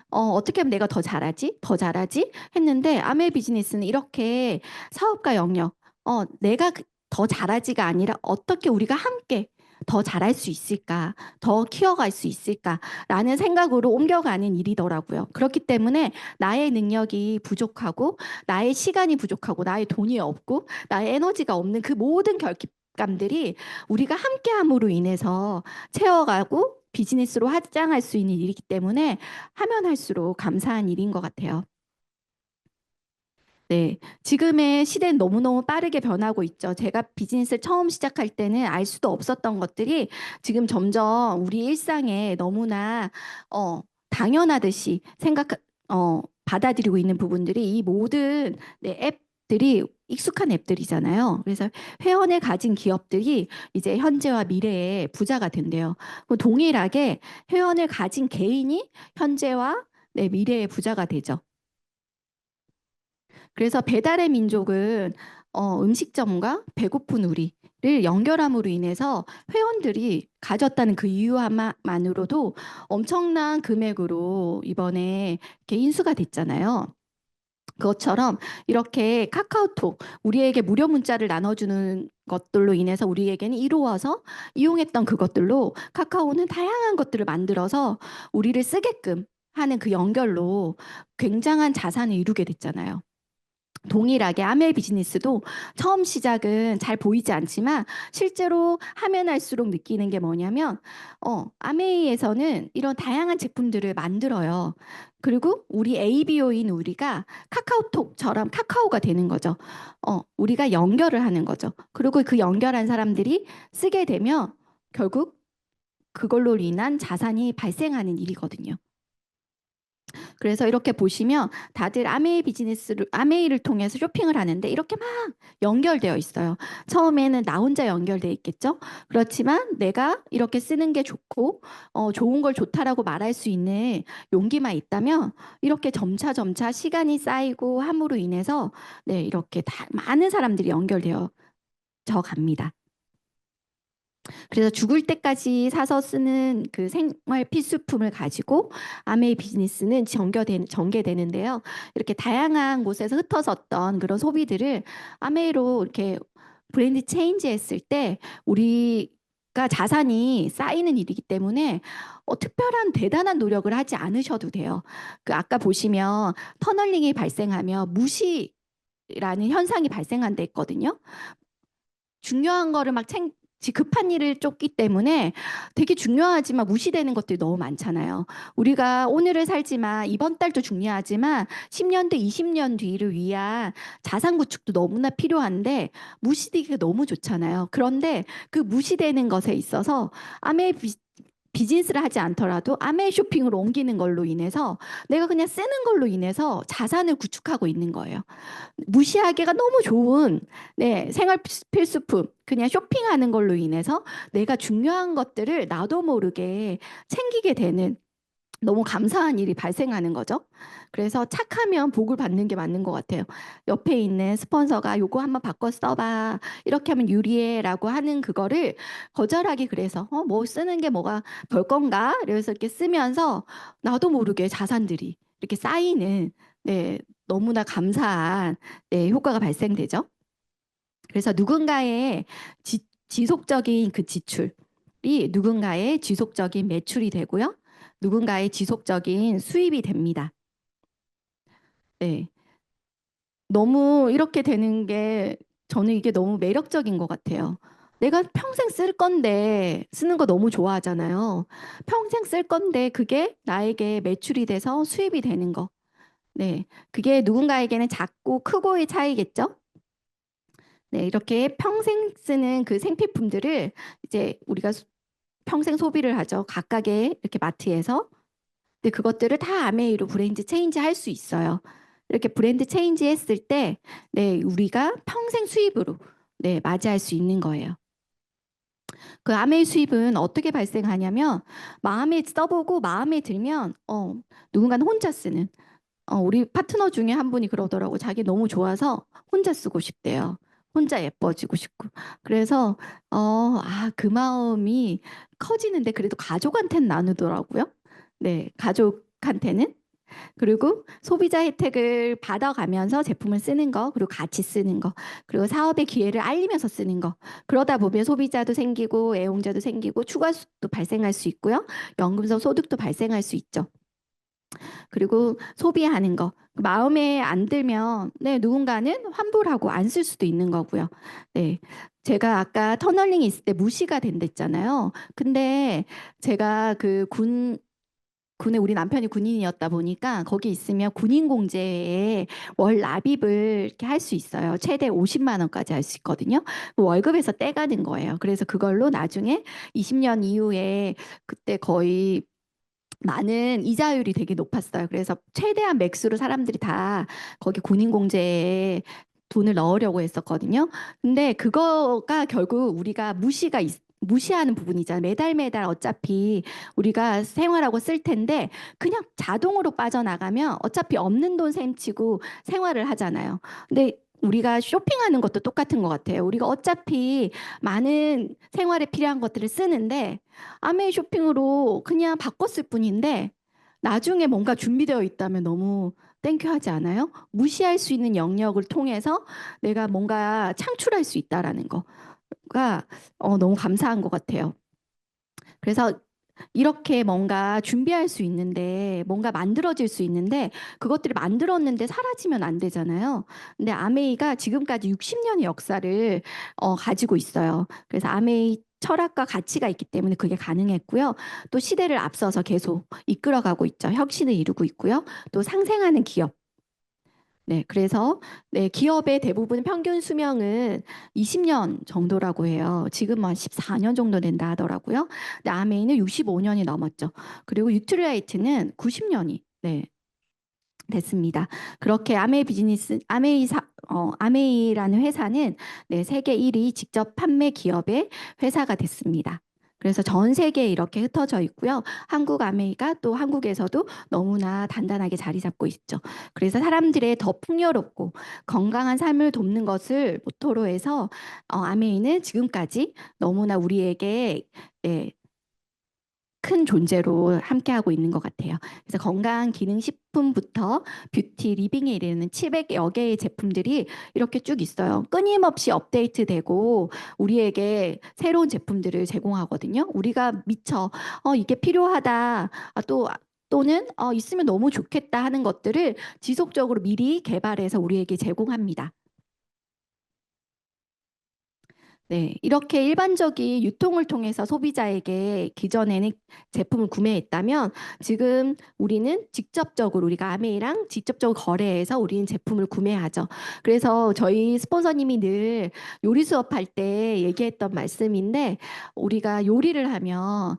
어떻게 하면 내가 더 잘하지? 더 잘하지? 했는데 아메 비즈니스는 이렇게 사업가 영역, 내가 더 잘하지가 아니라 어떻게 우리가 함께 더 잘할 수 있을까? 더 키워갈 수 있을까라는 생각으로 옮겨가는 일이더라고요. 그렇기 때문에 나의 능력이 부족하고 나의 시간이 부족하고 나의 돈이 없고 나의 에너지가 없는 그 모든 결핍감들이 우리가 함께함으로 인해서 채워가고 비즈니스로 확장할 수 있는 일이기 때문에 하면 할수록 감사한 일인 것 같아요. 네, 지금의 시대는 너무너무 빠르게 변하고 있죠. 제가 비즈니스를 처음 시작할 때는 알 수도 없었던 것들이 지금 점점 우리 일상에 너무나 당연하듯이 받아들이고 있는 부분들이 이 모든 네, 앱들이 익숙한 앱들이잖아요. 그래서 회원을 가진 기업들이 이제 현재와 미래의 부자가 된대요. 동일하게 회원을 가진 개인이 현재와 네, 미래의 부자가 되죠. 그래서 배달의 민족은 음식점과 배고픈 우리를 연결함으로 인해서 회원들이 가졌다는 그 이유 하나만으로도 엄청난 금액으로 이번에 이렇게 인수가 됐잖아요. 그것처럼 이렇게 카카오톡 우리에게 무료 문자를 나눠주는 것들로 인해서 우리에게는 이로워서 이용했던 그것들로 카카오는 다양한 것들을 만들어서 우리를 쓰게끔 하는 그 연결로 굉장한 자산을 이루게 됐잖아요. 동일하게 아메 비즈니스도 처음 시작은 잘 보이지 않지만 실제로 하면 할수록 느끼는 게 뭐냐면 아메이에서는 이런 다양한 제품들을 만들어요. 그리고 우리 ABO인 우리가 카카오톡처럼 카카오가 되는 거죠. 우리가 연결을 하는 거죠. 그리고 그 연결한 사람들이 쓰게 되면 결국 그걸로 인한 자산이 발생하는 일이거든요. 그래서 이렇게 보시면 다들 아메이를 통해서 쇼핑을 하는데 이렇게 막 연결되어 있어요. 처음에는 나 혼자 연결돼 있겠죠. 그렇지만 내가 이렇게 쓰는 게 좋고 좋은 걸 좋다라고 말할 수 있는 용기만 있다면 이렇게 점차 점차 시간이 쌓이고 함으로 인해서 네, 이렇게 많은 사람들이 연결되어 저 갑니다. 그래서 죽을 때까지 사서 쓰는 그 생활 필수품을 가지고 아메이 비즈니스는 전개되는데요. 이렇게 다양한 곳에서 흩어졌던 그런 소비들을 아메이로 이렇게 브랜드 체인지 했을 때 우리가 자산이 쌓이는 일이기 때문에 특별한 대단한 노력을 하지 않으셔도 돼요. 그 아까 보시면 터널링이 발생하며 무시라는 현상이 발생한다 했거든요. 중요한 거를 급한 일을 쫓기 때문에 되게 중요하지만 무시되는 것들이 너무 많잖아요. 우리가 오늘을 살지만 이번 달도 중요하지만 10년 뒤, 20년 뒤를 위한 자산 구축도 너무나 필요한데 무시되기가 너무 좋잖아요. 그런데 그 무시되는 것에 있어서 아메 비즈니스를 하지 않더라도 아메 쇼핑으로 옮기는 걸로 인해서 내가 그냥 쓰는 걸로 인해서 자산을 구축하고 있는 거예요. 무시하기가 너무 좋은 네, 생활 필수품 그냥 쇼핑하는 걸로 인해서 내가 중요한 것들을 나도 모르게 챙기게 되는 너무 감사한 일이 발생하는 거죠. 그래서 착하면 복을 받는 게 맞는 것 같아요. 옆에 있는 스폰서가 요거 한번 바꿔 써봐. 이렇게 하면 유리해라고 하는 그거를 거절하기 그래서 뭐 쓰는 게 뭐가 별 건가? 그래서 이렇게 쓰면서 나도 모르게 자산들이 이렇게 쌓이는 네, 너무나 감사한 네, 효과가 발생되죠. 그래서 누군가의 지속적인 그 지출이 누군가의 지속적인 매출이 되고요. 누군가의 지속적인 수입이 됩니다. 네. 너무 이렇게 되는 게 저는 이게 너무 매력적인 것 같아요. 내가 평생 쓸 건데 쓰는 거 너무 좋아하잖아요. 평생 쓸 건데 그게 나에게 매출이 돼서 수입이 되는 거. 네. 그게 누군가에게는 작고 크고의 차이겠죠? 네, 이렇게 평생 쓰는 그 생필품들을 이제 우리가 평생 소비를 하죠. 각각의 이렇게 마트에서. 근데 그것들을 다 아메이로 브랜드 체인지 할 수 있어요. 이렇게 브랜드 체인지 했을 때, 네, 우리가 평생 수입으로, 네, 맞이할 수 있는 거예요. 그 아메이 수입은 어떻게 발생하냐면, 마음에 써보고 마음에 들면, 누군가는 혼자 쓰는, 우리 파트너 중에 한 분이 그러더라고. 자기 너무 좋아서 혼자 쓰고 싶대요. 혼자 예뻐지고 싶고. 그래서, 그 마음이 커지는데 그래도 가족한테는 나누더라고요. 네, 가족한테는. 그리고 소비자 혜택을 받아가면서 제품을 쓰는 거, 그리고 같이 쓰는 거, 그리고 사업의 기회를 알리면서 쓰는 거. 그러다 보면 소비자도 생기고 애용자도 생기고 추가 수익도 발생할 수 있고요. 연금성 소득도 발생할 수 있죠. 그리고 소비하는 거. 마음에 안 들면 네, 누군가는 환불하고 안 쓸 수도 있는 거고요. 네. 제가 아까 터널링이 있을 때 무시가 된댔잖아요. 근데 제가 그 군에 우리 남편이 군인이었다 보니까 거기 있으면 군인공제에 월 납입을 이렇게 할 수 있어요. 최대 50만 원까지 할 수 있거든요. 그 월급에서 떼가는 거예요. 그래서 그걸로 나중에 20년 이후에 그때 거의 많은 이자율이 되게 높았어요. 그래서 최대한 맥스로 사람들이 다 거기 군인공제에 돈을 넣으려고 했었거든요. 근데 그거가 결국 우리가 무시하는 부분이잖아요. 매달 매달 어차피 우리가 생활하고 쓸 텐데 그냥 자동으로 빠져나가면 어차피 없는 돈 셈치고 생활을 하잖아요. 근데 우리가 쇼핑하는 것도 똑같은 것 같아요. 우리가 어차피 많은 생활에 필요한 것들을 쓰는데 아메이 쇼핑으로 그냥 바꿨을 뿐인데 나중에 뭔가 준비되어 있다면 너무 땡큐하지 않아요? 무시할 수 있는 영역을 통해서 내가 뭔가 창출할 수 있다라는 거가 너무 감사한 것 같아요. 그래서 이렇게 뭔가 준비할 수 있는데 뭔가 만들어질 수 있는데 그것들을 만들었는데 사라지면 안 되잖아요. 근데 아메이가 지금까지 60년의 역사를 가지고 있어요. 그래서 아메이 철학과 가치가 있기 때문에 그게 가능했고요. 또 시대를 앞서서 계속 이끌어가고 있죠. 혁신을 이루고 있고요. 또 상생하는 기업. 네, 그래서 네, 기업의 대부분 평균 수명은 20년 정도라고 해요. 지금 한 14년 정도 된다 하더라고요. 근데 아메이는 65년이 넘었죠. 그리고 유트라이트는 90년이 네, 됐습니다. 그렇게 아메이라는 회사는 네, 세계 1위 직접 판매 기업의 회사가 됐습니다. 그래서 전 세계에 이렇게 흩어져 있고요. 한국 아메이가 또 한국에서도 너무나 단단하게 자리 잡고 있죠. 그래서 사람들의 더 풍요롭고 건강한 삶을 돕는 것을 모토로 해서 아메이는 지금까지 너무나 우리에게 네, 큰 존재로 함께하고 있는 것 같아요. 그래서 건강 기능 식품부터 뷰티, 리빙에 이르는 700여 개의 제품들이 이렇게 쭉 있어요. 끊임없이 업데이트되고 우리에게 새로운 제품들을 제공하거든요. 우리가 미처 이게 필요하다. 또는 있으면 너무 좋겠다 하는 것들을 지속적으로 미리 개발해서 우리에게 제공합니다. 네, 이렇게 일반적인 유통을 통해서 소비자에게 기존에는 제품을 구매했다면 지금 우리는 직접적으로 우리가 아메이랑 직접적으로 거래해서 우리는 제품을 구매하죠. 그래서 저희 스폰서님이 늘 요리 수업할 때 얘기했던 말씀인데 우리가 요리를 하면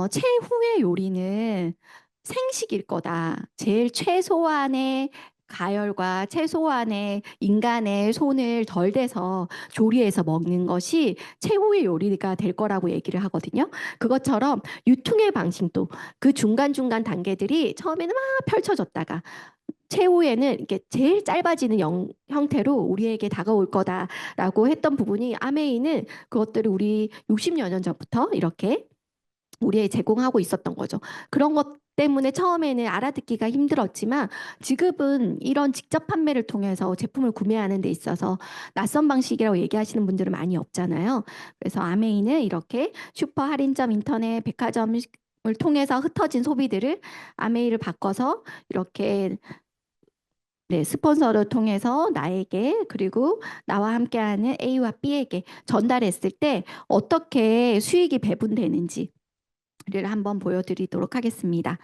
최후의 요리는 생식일 거다. 제일 최소한의 가열과 최소한의 인간의 손을 덜 대서 조리해서 먹는 것이 최후의 요리가 될 거라고 얘기를 하거든요. 그것처럼 유통의 방식도 그 중간중간 단계들이 처음에는 막 펼쳐졌다가 최후에는 이게 제일 짧아지는 형태로 우리에게 다가올 거다라고 했던 부분이 아메이는 그것들을 우리 60여 년 전부터 이렇게 우리에 제공하고 있었던 거죠. 그런 것 때문에 처음에는 알아듣기가 힘들었지만 지금은 이런 직접 판매를 통해서 제품을 구매하는 데 있어서 낯선 방식이라고 얘기하시는 분들은 많이 없잖아요. 그래서 아메이는 이렇게 슈퍼 할인점, 인터넷, 백화점을 통해서 흩어진 소비들을 아메이를 바꿔서 이렇게 네, 스폰서를 통해서 나에게 그리고 나와 함께하는 A와 B에게 전달했을 때 어떻게 수익이 배분되는지 를 한번 보여드리도록 하겠습니다.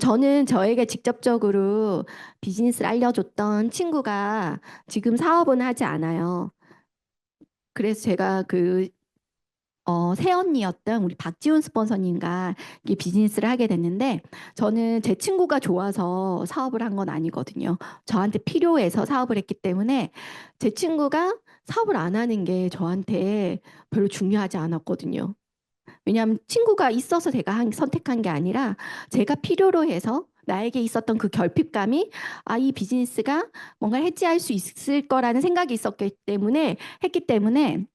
저는 저에게 직접적으로 비즈니스를 알려줬던 친구가 지금 사업은 하지 않아요. 그래서 제가 새언니였던 우리 박지훈 스폰서님과 이 비즈니스를 하게 됐는데 저는 제 친구가 좋아서 사업을 한 건 아니거든요. 저한테 필요해서 사업을 했기 때문에 제 친구가 사업을 안 하는 게 저한테 별로 중요하지 않았거든요. 왜냐하면 친구가 있어서 제가 선택한 게 아니라 제가 필요로 해서 나에게 있었던 그 결핍감이 이 비즈니스가 뭔가 해지할 수 있을 거라는 생각이 있었기 때문에 했기 때문에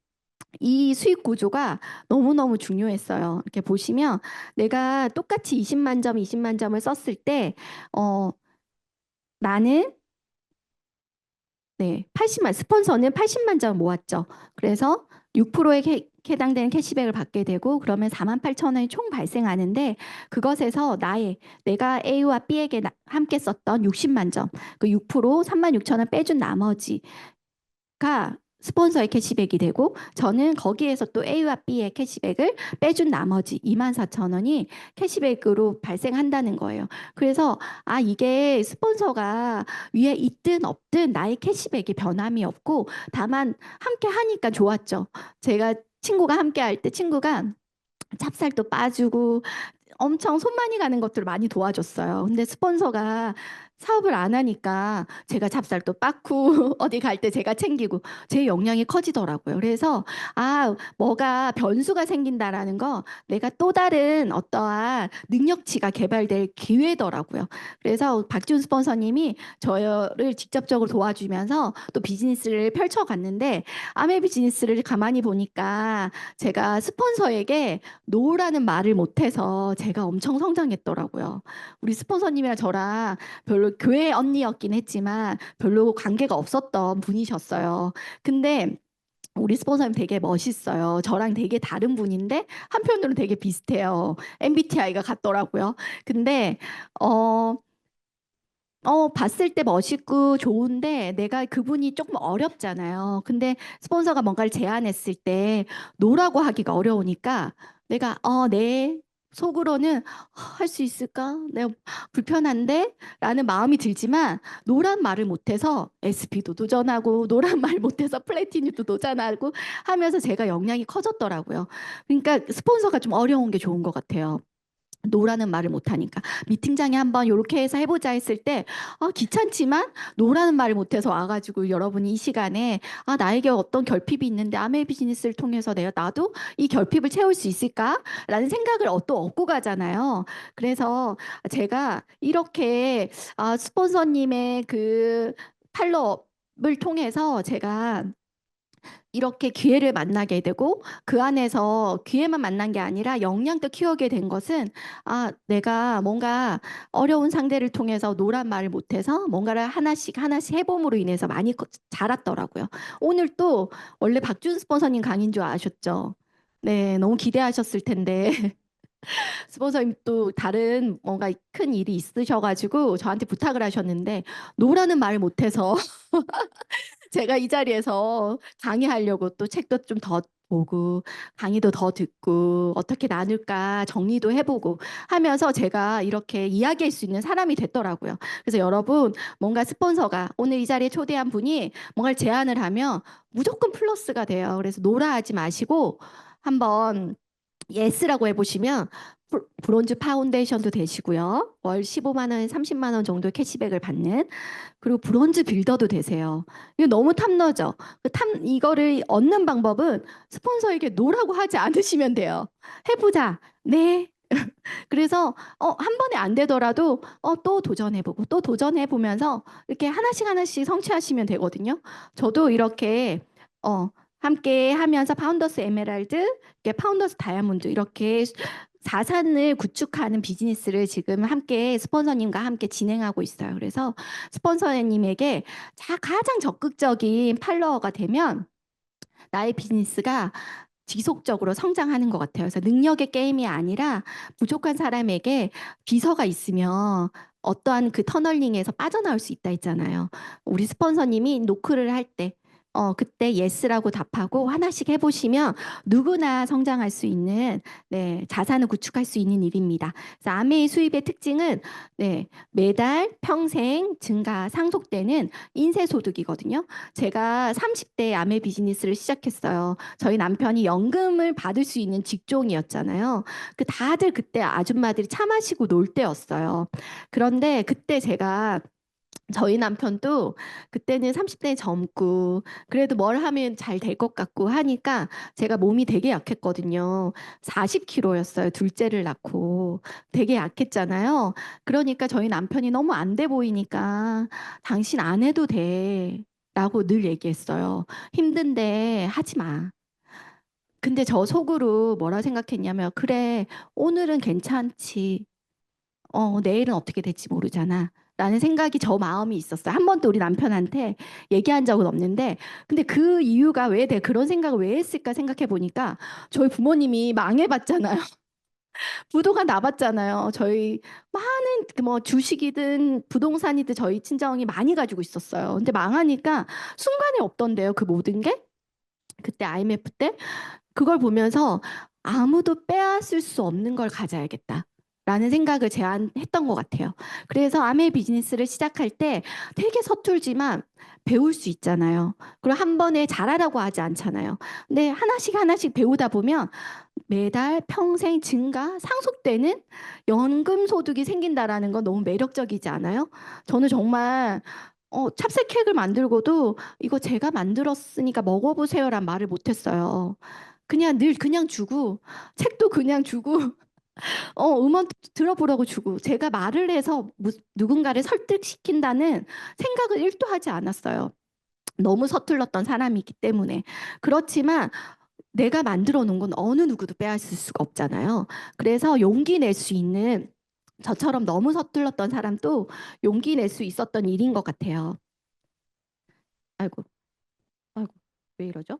이 수익 구조가 너무너무 중요했어요. 이렇게 보시면 내가 똑같이 20만 점, 20만 점을 썼을 때 나는 네, 80만 스폰서는 80만 점 모았죠. 그래서 6%에 해당되는 캐시백을 받게 되고 그러면 4만 8천 원이 총 발생하는데 그것에서 내가 A와 B에게 함께 썼던 60만 점, 그 6% 3만 6천 원 빼준 나머지가 스폰서의 캐시백이 되고 저는 거기에서 또 A와 B의 캐시백을 빼준 나머지 2만 4천 원이 캐시백으로 발생한다는 거예요. 그래서 이게 스폰서가 위에 있든 없든 나의 캐시백이 변함이 없고 다만 함께 하니까 좋았죠. 제가 친구가 함께 할 때 친구가 찹쌀도 빠주고 엄청 손 많이 가는 것들을 많이 도와줬어요. 근데 스폰서가 사업을 안 하니까 제가 찹쌀도 빻고 어디 갈 때 제가 챙기고 제 역량이 커지더라고요. 그래서 뭐가 변수가 생긴다라는 거 내가 또 다른 어떠한 능력치가 개발될 기회더라고요. 그래서 박지훈 스폰서님이 저를 직접적으로 도와주면서 또 비즈니스를 펼쳐갔는데 아메 비즈니스를 가만히 보니까 제가 스폰서에게 노라는 말을 못해서 제가 엄청 성장했더라고요. 우리 스폰서님이랑 저랑 별로 교회 언니였긴 했지만 별로 관계가 없었던 분이셨어요. 근데 우리 스폰서님 되게 멋있어요. 저랑 되게 다른 분인데 한편으로는 되게 비슷해요. MBTI가 같더라고요. 근데 어, 봤을 때 멋있고 좋은데 내가 그분이 조금 어렵잖아요. 근데 스폰서가 뭔가를 제안했을 때 노라고 하기가 어려우니까 내가 네. 속으로는 할 수 있을까? 내가 불편한데? 라는 마음이 들지만 노란 말을 못해서 SP도 도전하고 노란 말 못해서 플래티늄도 도전하고 하면서 제가 역량이 커졌더라고요. 그러니까 스폰서가 좀 어려운 게 좋은 것 같아요. 노라는 말을 못하니까 미팅장에 한번 이렇게 해서 해보자 했을 때 귀찮지만 노라는 말을 못해서 와가지고 여러분이 이 시간에 나에게 어떤 결핍이 있는데 아메 비즈니스를 통해서 나도 이 결핍을 채울 수 있을까라는 생각을 또 얻고 가잖아요. 그래서 제가 이렇게 스폰서님의 그 팔로업을 통해서 제가 이렇게 기회를 만나게 되고 그 안에서 기회만 만난 게 아니라 역량도 키우게 된 것은 내가 뭔가 어려운 상대를 통해서 노란 말을 못해서 뭔가를 하나씩 하나씩 해봄으로 인해서 많이 자랐더라고요. 오늘 또 원래 박준 스폰서님 강의인 줄 아셨죠? 네, 너무 기대하셨을 텐데 스폰서님 또 다른 뭔가 큰 일이 있으셔가지고 저한테 부탁을 하셨는데 노라는 말을 못해서 제가 이 자리에서 강의하려고 또 책도 좀 더 보고 강의도 더 듣고 어떻게 나눌까 정리도 해보고 하면서 제가 이렇게 이야기할 수 있는 사람이 됐더라고요. 그래서 여러분 뭔가 스폰서가 오늘 이 자리에 초대한 분이 뭔가를 제안을 하면 무조건 플러스가 돼요. 그래서 노라 하지 마시고 한번 예스라고 해보시면 브론즈 파운데이션도 되시고요. 월 15만 원, 30만 원 정도 캐시백을 받는. 그리고 브론즈 빌더도 되세요. 이거 너무 탐나죠? 이거를 얻는 방법은 스폰서에게 노라고 하지 않으시면 돼요. 해보자. 네. 그래서 한 번에 안 되더라도 또 도전해보고 또 도전해보면서 이렇게 하나씩 하나씩 성취하시면 되거든요. 저도 이렇게 함께 하면서 파운더스 에메랄드, 이렇게 파운더스 다이아몬드 이렇게 자산을 구축하는 비즈니스를 지금 함께 스폰서님과 함께 진행하고 있어요. 그래서 스폰서님에게 가장 적극적인 팔로워가 되면 나의 비즈니스가 지속적으로 성장하는 것 같아요. 그래서 능력의 게임이 아니라 부족한 사람에게 비서가 있으면 어떠한 그 터널링에서 빠져나올 수 있다 했잖아요. 우리 스폰서님이 노크를 할 때, 그때 예스라고 답하고 하나씩 해보시면 누구나 성장할 수 있는, 네, 자산을 구축할 수 있는 일입니다. 그래서 아메이 수입의 특징은, 네, 매달 평생 증가 상속되는 인세소득이거든요. 제가 30대 아메 비즈니스를 시작했어요. 저희 남편이 연금을 받을 수 있는 직종이었잖아요. 다들 그때 아줌마들이 차 마시고 놀 때였어요. 그런데 그때 제가 저희 남편도 그때는 30대 젊고 그래도 뭘 하면 잘 될 것 같고 하니까 제가 몸이 되게 약했거든요. 40kg였어요. 둘째를 낳고 되게 약했잖아요. 그러니까 저희 남편이 너무 안 돼 보이니까 당신 안 해도 돼. 라고 늘 얘기했어요. 힘든데 하지 마. 근데 저 속으로 뭐라 생각했냐면 그래 오늘은 괜찮지. 내일은 어떻게 될지 모르잖아. 라는 생각이 저 마음이 있었어요. 한 번도 우리 남편한테 얘기한 적은 없는데, 근데 그 이유가 왜 내가 그런 생각을 왜 했을까 생각해 보니까 저희 부모님이 망해봤잖아요. 부도가 나봤잖아요. 저희 많은 그뭐 주식이든 부동산이든 저희 친정이 많이 가지고 있었어요. 근데 망하니까 순간에 없던데요. 그 모든 게. 그때 IMF 때 그걸 보면서 아무도 빼앗을 수 없는 걸 가져야겠다. 라는 생각을 제안했던 것 같아요. 그래서 아메 비즈니스를 시작할 때 되게 서툴지만 배울 수 있잖아요. 그리고 한 번에 잘하라고 하지 않잖아요. 근데 하나씩 하나씩 배우다 보면 매달 평생 증가, 상속되는 연금 소득이 생긴다라는 건 너무 매력적이지 않아요? 저는 정말 찹쌀 케이크를 만들고도 이거 제가 만들었으니까 먹어보세요란 말을 못했어요. 그냥 늘 그냥 주고 책도 그냥 주고 음원 들어보라고 주고 제가 말을 해서 누군가를 설득시킨다는 생각을 1도 하지 않았어요. 너무 서툴렀던 사람이기 때문에. 그렇지만 내가 만들어 놓은 건 어느 누구도 빼앗을 수가 없잖아요. 그래서 용기 낼 수 있는 저처럼 너무 서툴렀던 사람도 용기 낼 수 있었던 일인 것 같아요. 아이고, 아이고, 왜 이러죠?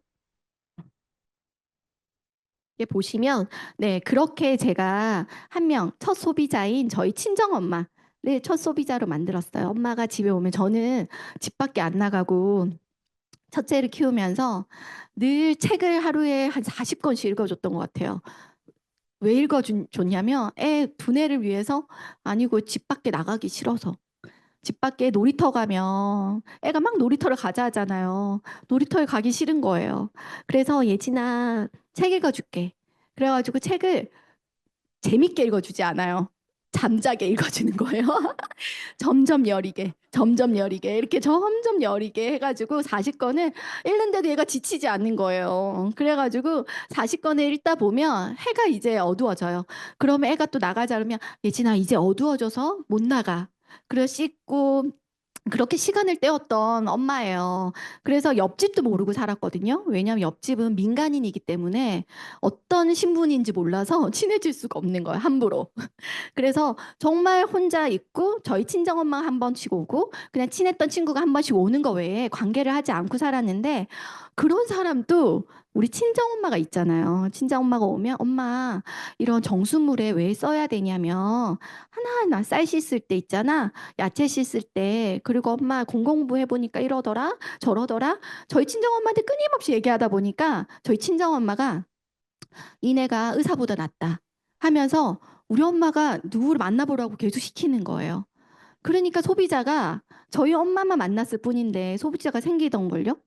이게 보시면, 네, 그렇게 제가 한 명, 첫 소비자인 저희 친정엄마를 첫 소비자로 만들었어요. 엄마가 집에 오면 저는 집 밖에 안 나가고 첫째를 키우면서 늘 책을 하루에 한 40권씩 읽어줬던 것 같아요. 왜 읽어줬냐면 애 두뇌를 위해서 아니고 집 밖에 나가기 싫어서. 집 밖에 놀이터 가면 애가 막 놀이터를 가자 하잖아요. 놀이터에 가기 싫은 거예요. 그래서 예진아 책 읽어줄게. 그래가지고 책을 재밌게 읽어주지 않아요. 잠자게 읽어주는 거예요. 점점 여리게, 점점 여리게, 이렇게 점점 여리게 해가지고 40권을 읽는데도 얘가 지치지 않는 거예요. 그래가지고 40권을 읽다 보면 해가 이제 어두워져요. 그러면 애가 또 나가자 그러면 예진아 이제 어두워져서 못 나가. 그래서 씻고 그렇게 시간을 때웠던 엄마예요. 그래서 옆집도 모르고 살았거든요. 왜냐하면 옆집은 민간인이기 때문에 어떤 신분인지 몰라서 친해질 수가 없는 거예요. 함부로. 그래서 정말 혼자 있고 저희 친정엄마 한 번씩 오고 그냥 친했던 친구가 한 번씩 오는 거 외에 관계를 하지 않고 살았는데 그런 사람도 우리 친정엄마가 있잖아요. 친정엄마가 오면 엄마 이런 정수물에 왜 써야 되냐면 하나하나 쌀 씻을 때 있잖아. 야채 씻을 때 그리고 엄마 공공부 해보니까 이러더라 저러더라. 저희 친정엄마한테 끊임없이 얘기하다 보니까 저희 친정엄마가 니네가 의사보다 낫다 하면서 우리 엄마가 누구를 만나보라고 계속 시키는 거예요. 그러니까 소비자가 저희 엄마만 만났을 뿐인데 소비자가 생기던 걸요.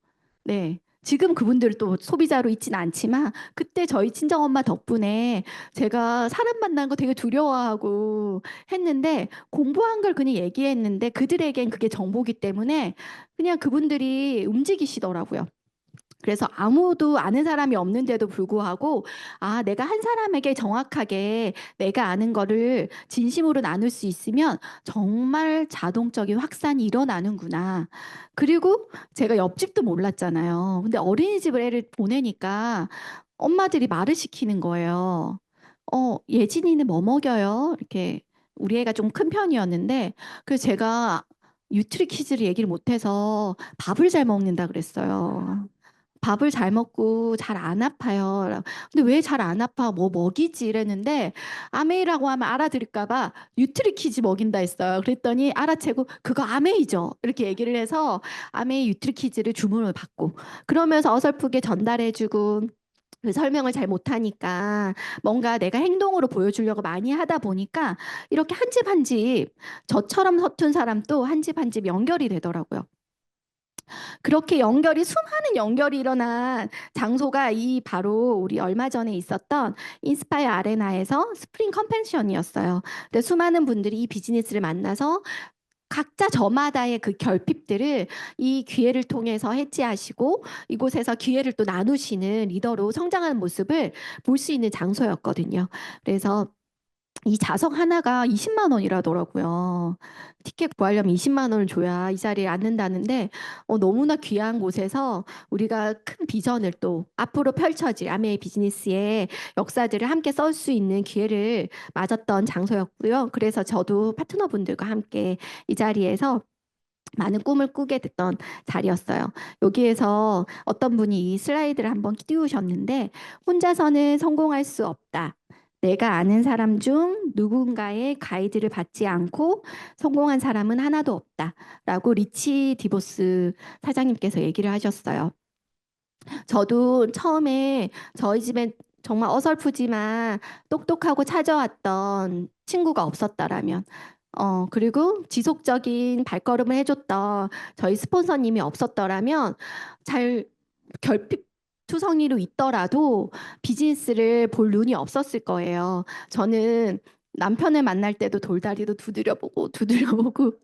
네. 지금 그분들 또 소비자로 있지는 않지만 그때 저희 친정엄마 덕분에 제가 사람 만나는 거 되게 두려워하고 했는데 공부한 걸 그냥 얘기했는데 그들에겐 그게 정보기 때문에 그냥 그분들이 움직이시더라고요. 그래서 아무도 아는 사람이 없는데도 불구하고, 아, 내가 한 사람에게 정확하게 내가 아는 거를 진심으로 나눌 수 있으면 정말 자동적인 확산이 일어나는구나. 그리고 제가 옆집도 몰랐잖아요. 근데 어린이집을 애를 보내니까 엄마들이 말을 시키는 거예요. 예진이는 뭐 먹여요? 이렇게 우리 애가 좀 큰 편이었는데, 그래서 제가 뉴트리키즈를 얘기를 못해서 밥을 잘 먹는다 그랬어요. 밥을 잘 먹고 잘 안 아파요. 근데 왜 잘 안 아파? 뭐 먹이지? 이랬는데 아메이라고 하면 알아들을까 봐 뉴트리키즈 먹인다 했어요. 그랬더니 알아채고 그거 아메이죠. 이렇게 얘기를 해서 아메이 뉴트리키즈를 주문을 받고 그러면서 어설프게 전달해주고 그 설명을 잘 못하니까 뭔가 내가 행동으로 보여주려고 많이 하다 보니까 이렇게 한 집 한 집 저처럼 서툰 사람도 한 집 한 집 연결이 되더라고요. 그렇게 연결이 수많은 연결이 일어난 장소가 이 바로 우리 얼마 전에 있었던 인스파이어 아레나에서 스프링 컨벤션이었어요. 근데 수많은 분들이 이 비즈니스를 만나서 각자 저마다의 그 결핍들을 이 기회를 통해서 해지하시고 이곳에서 기회를 또 나누시는 리더로 성장하는 모습을 볼 수 있는 장소였거든요. 그래서 이 좌석 하나가 20만 원이라더라고요. 티켓 구하려면 20만 원을 줘야 이 자리에 앉는다는데 너무나 귀한 곳에서 우리가 큰 비전을 또 앞으로 펼쳐질 아메이 비즈니스의 역사들을 함께 썰 수 있는 기회를 맞았던 장소였고요. 그래서 저도 파트너분들과 함께 이 자리에서 많은 꿈을 꾸게 됐던 자리였어요. 여기에서 어떤 분이 이 슬라이드를 한번 띄우셨는데 혼자서는 성공할 수 없다. 내가 아는 사람 중 누군가의 가이드를 받지 않고 성공한 사람은 하나도 없다. 라고 리치 디보스 사장님께서 얘기를 하셨어요. 저도 처음에 저희 집에 정말 어설프지만 똑똑하고 찾아왔던 친구가 없었다라면 그리고 지속적인 발걸음을 해줬던 저희 스폰서님이 없었더라면 잘 결핍투성이로 있더라도 비즈니스를 볼 눈이 없었을 거예요. 저는 남편을 만날 때도 돌다리도 두드려보고 두드려보고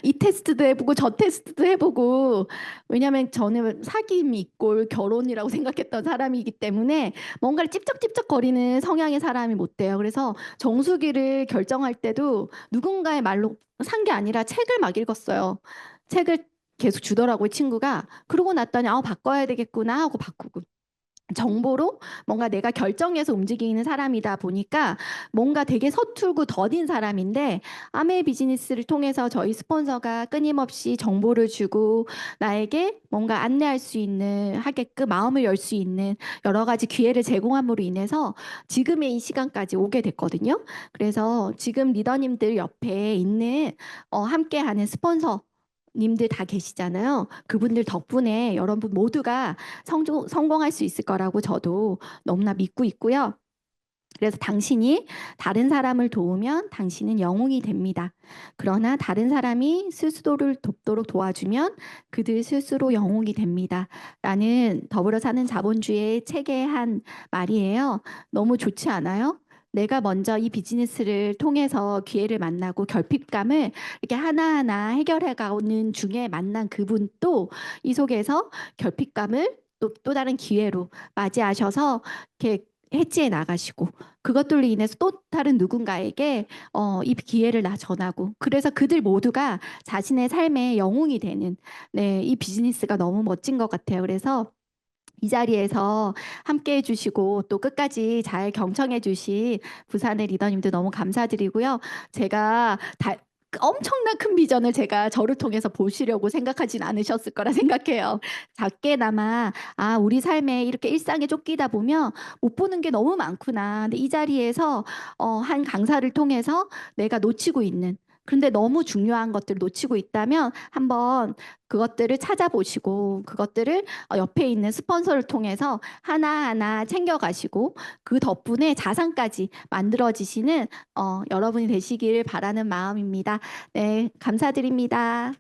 이 테스트도 해보고 저 테스트도 해보고 왜냐하면 저는 사귐이 있고 결혼이라고 생각했던 사람이기 때문에 뭔가를 찝쩍찝쩍거리는 성향의 사람이 못 돼요. 그래서 정수기를 결정할 때도 누군가의 말로 산 게 아니라 책을 막 읽었어요. 책을 계속 주더라고요, 친구가. 그러고 났더니 바꿔야 되겠구나 하고 바꾸고. 정보로 뭔가 내가 결정해서 움직이는 사람이다 보니까 뭔가 되게 서툴고 더딘 사람인데 아메 비즈니스를 통해서 저희 스폰서가 끊임없이 정보를 주고 나에게 뭔가 안내할 수 있는 하게끔 마음을 열 수 있는 여러 가지 기회를 제공함으로 인해서 지금의 이 시간까지 오게 됐거든요. 그래서 지금 리더님들 옆에 있는 함께하는 스폰서 님들 다 계시잖아요. 그분들 덕분에 여러분 모두가 성공할 수 있을 거라고 저도 너무나 믿고 있고요. 그래서 당신이 다른 사람을 도우면 당신은 영웅이 됩니다. 그러나 다른 사람이 스스로를 돕도록 도와주면 그들 스스로 영웅이 됩니다. 라는 더불어 사는 자본주의의 책의 한 말이에요. 너무 좋지 않아요? 내가 먼저 이 비즈니스를 통해서 기회를 만나고 결핍감을 이렇게 하나하나 해결해 가는 중에 만난 그분도 이 속에서 결핍감을 또 다른 기회로 맞이하셔서 이렇게 해지해 나가시고 그것들로 인해서 또 다른 누군가에게 이 기회를 전하고 그래서 그들 모두가 자신의 삶의 영웅이 되는 이 비즈니스가 너무 멋진 것 같아요. 그래서 이 자리에서 함께 해주시고 또 끝까지 잘 경청해 주신 부산의 리더님들 너무 감사드리고요. 제가 엄청난 큰 비전을 제가 저를 통해서 보시려고 생각하진 않으셨을 거라 생각해요. 작게나마 우리 삶에 이렇게 일상에 쫓기다 보면 못 보는 게 너무 많구나. 근데 이 자리에서 한 강사를 통해서 내가 놓치고 있는 그런데 너무 중요한 것들을 놓치고 있다면 한번 그것들을 찾아보시고 그것들을 옆에 있는 스폰서를 통해서 하나하나 챙겨가시고 그 덕분에 자산까지 만들어지시는 여러분이 되시길 바라는 마음입니다. 네, 감사드립니다.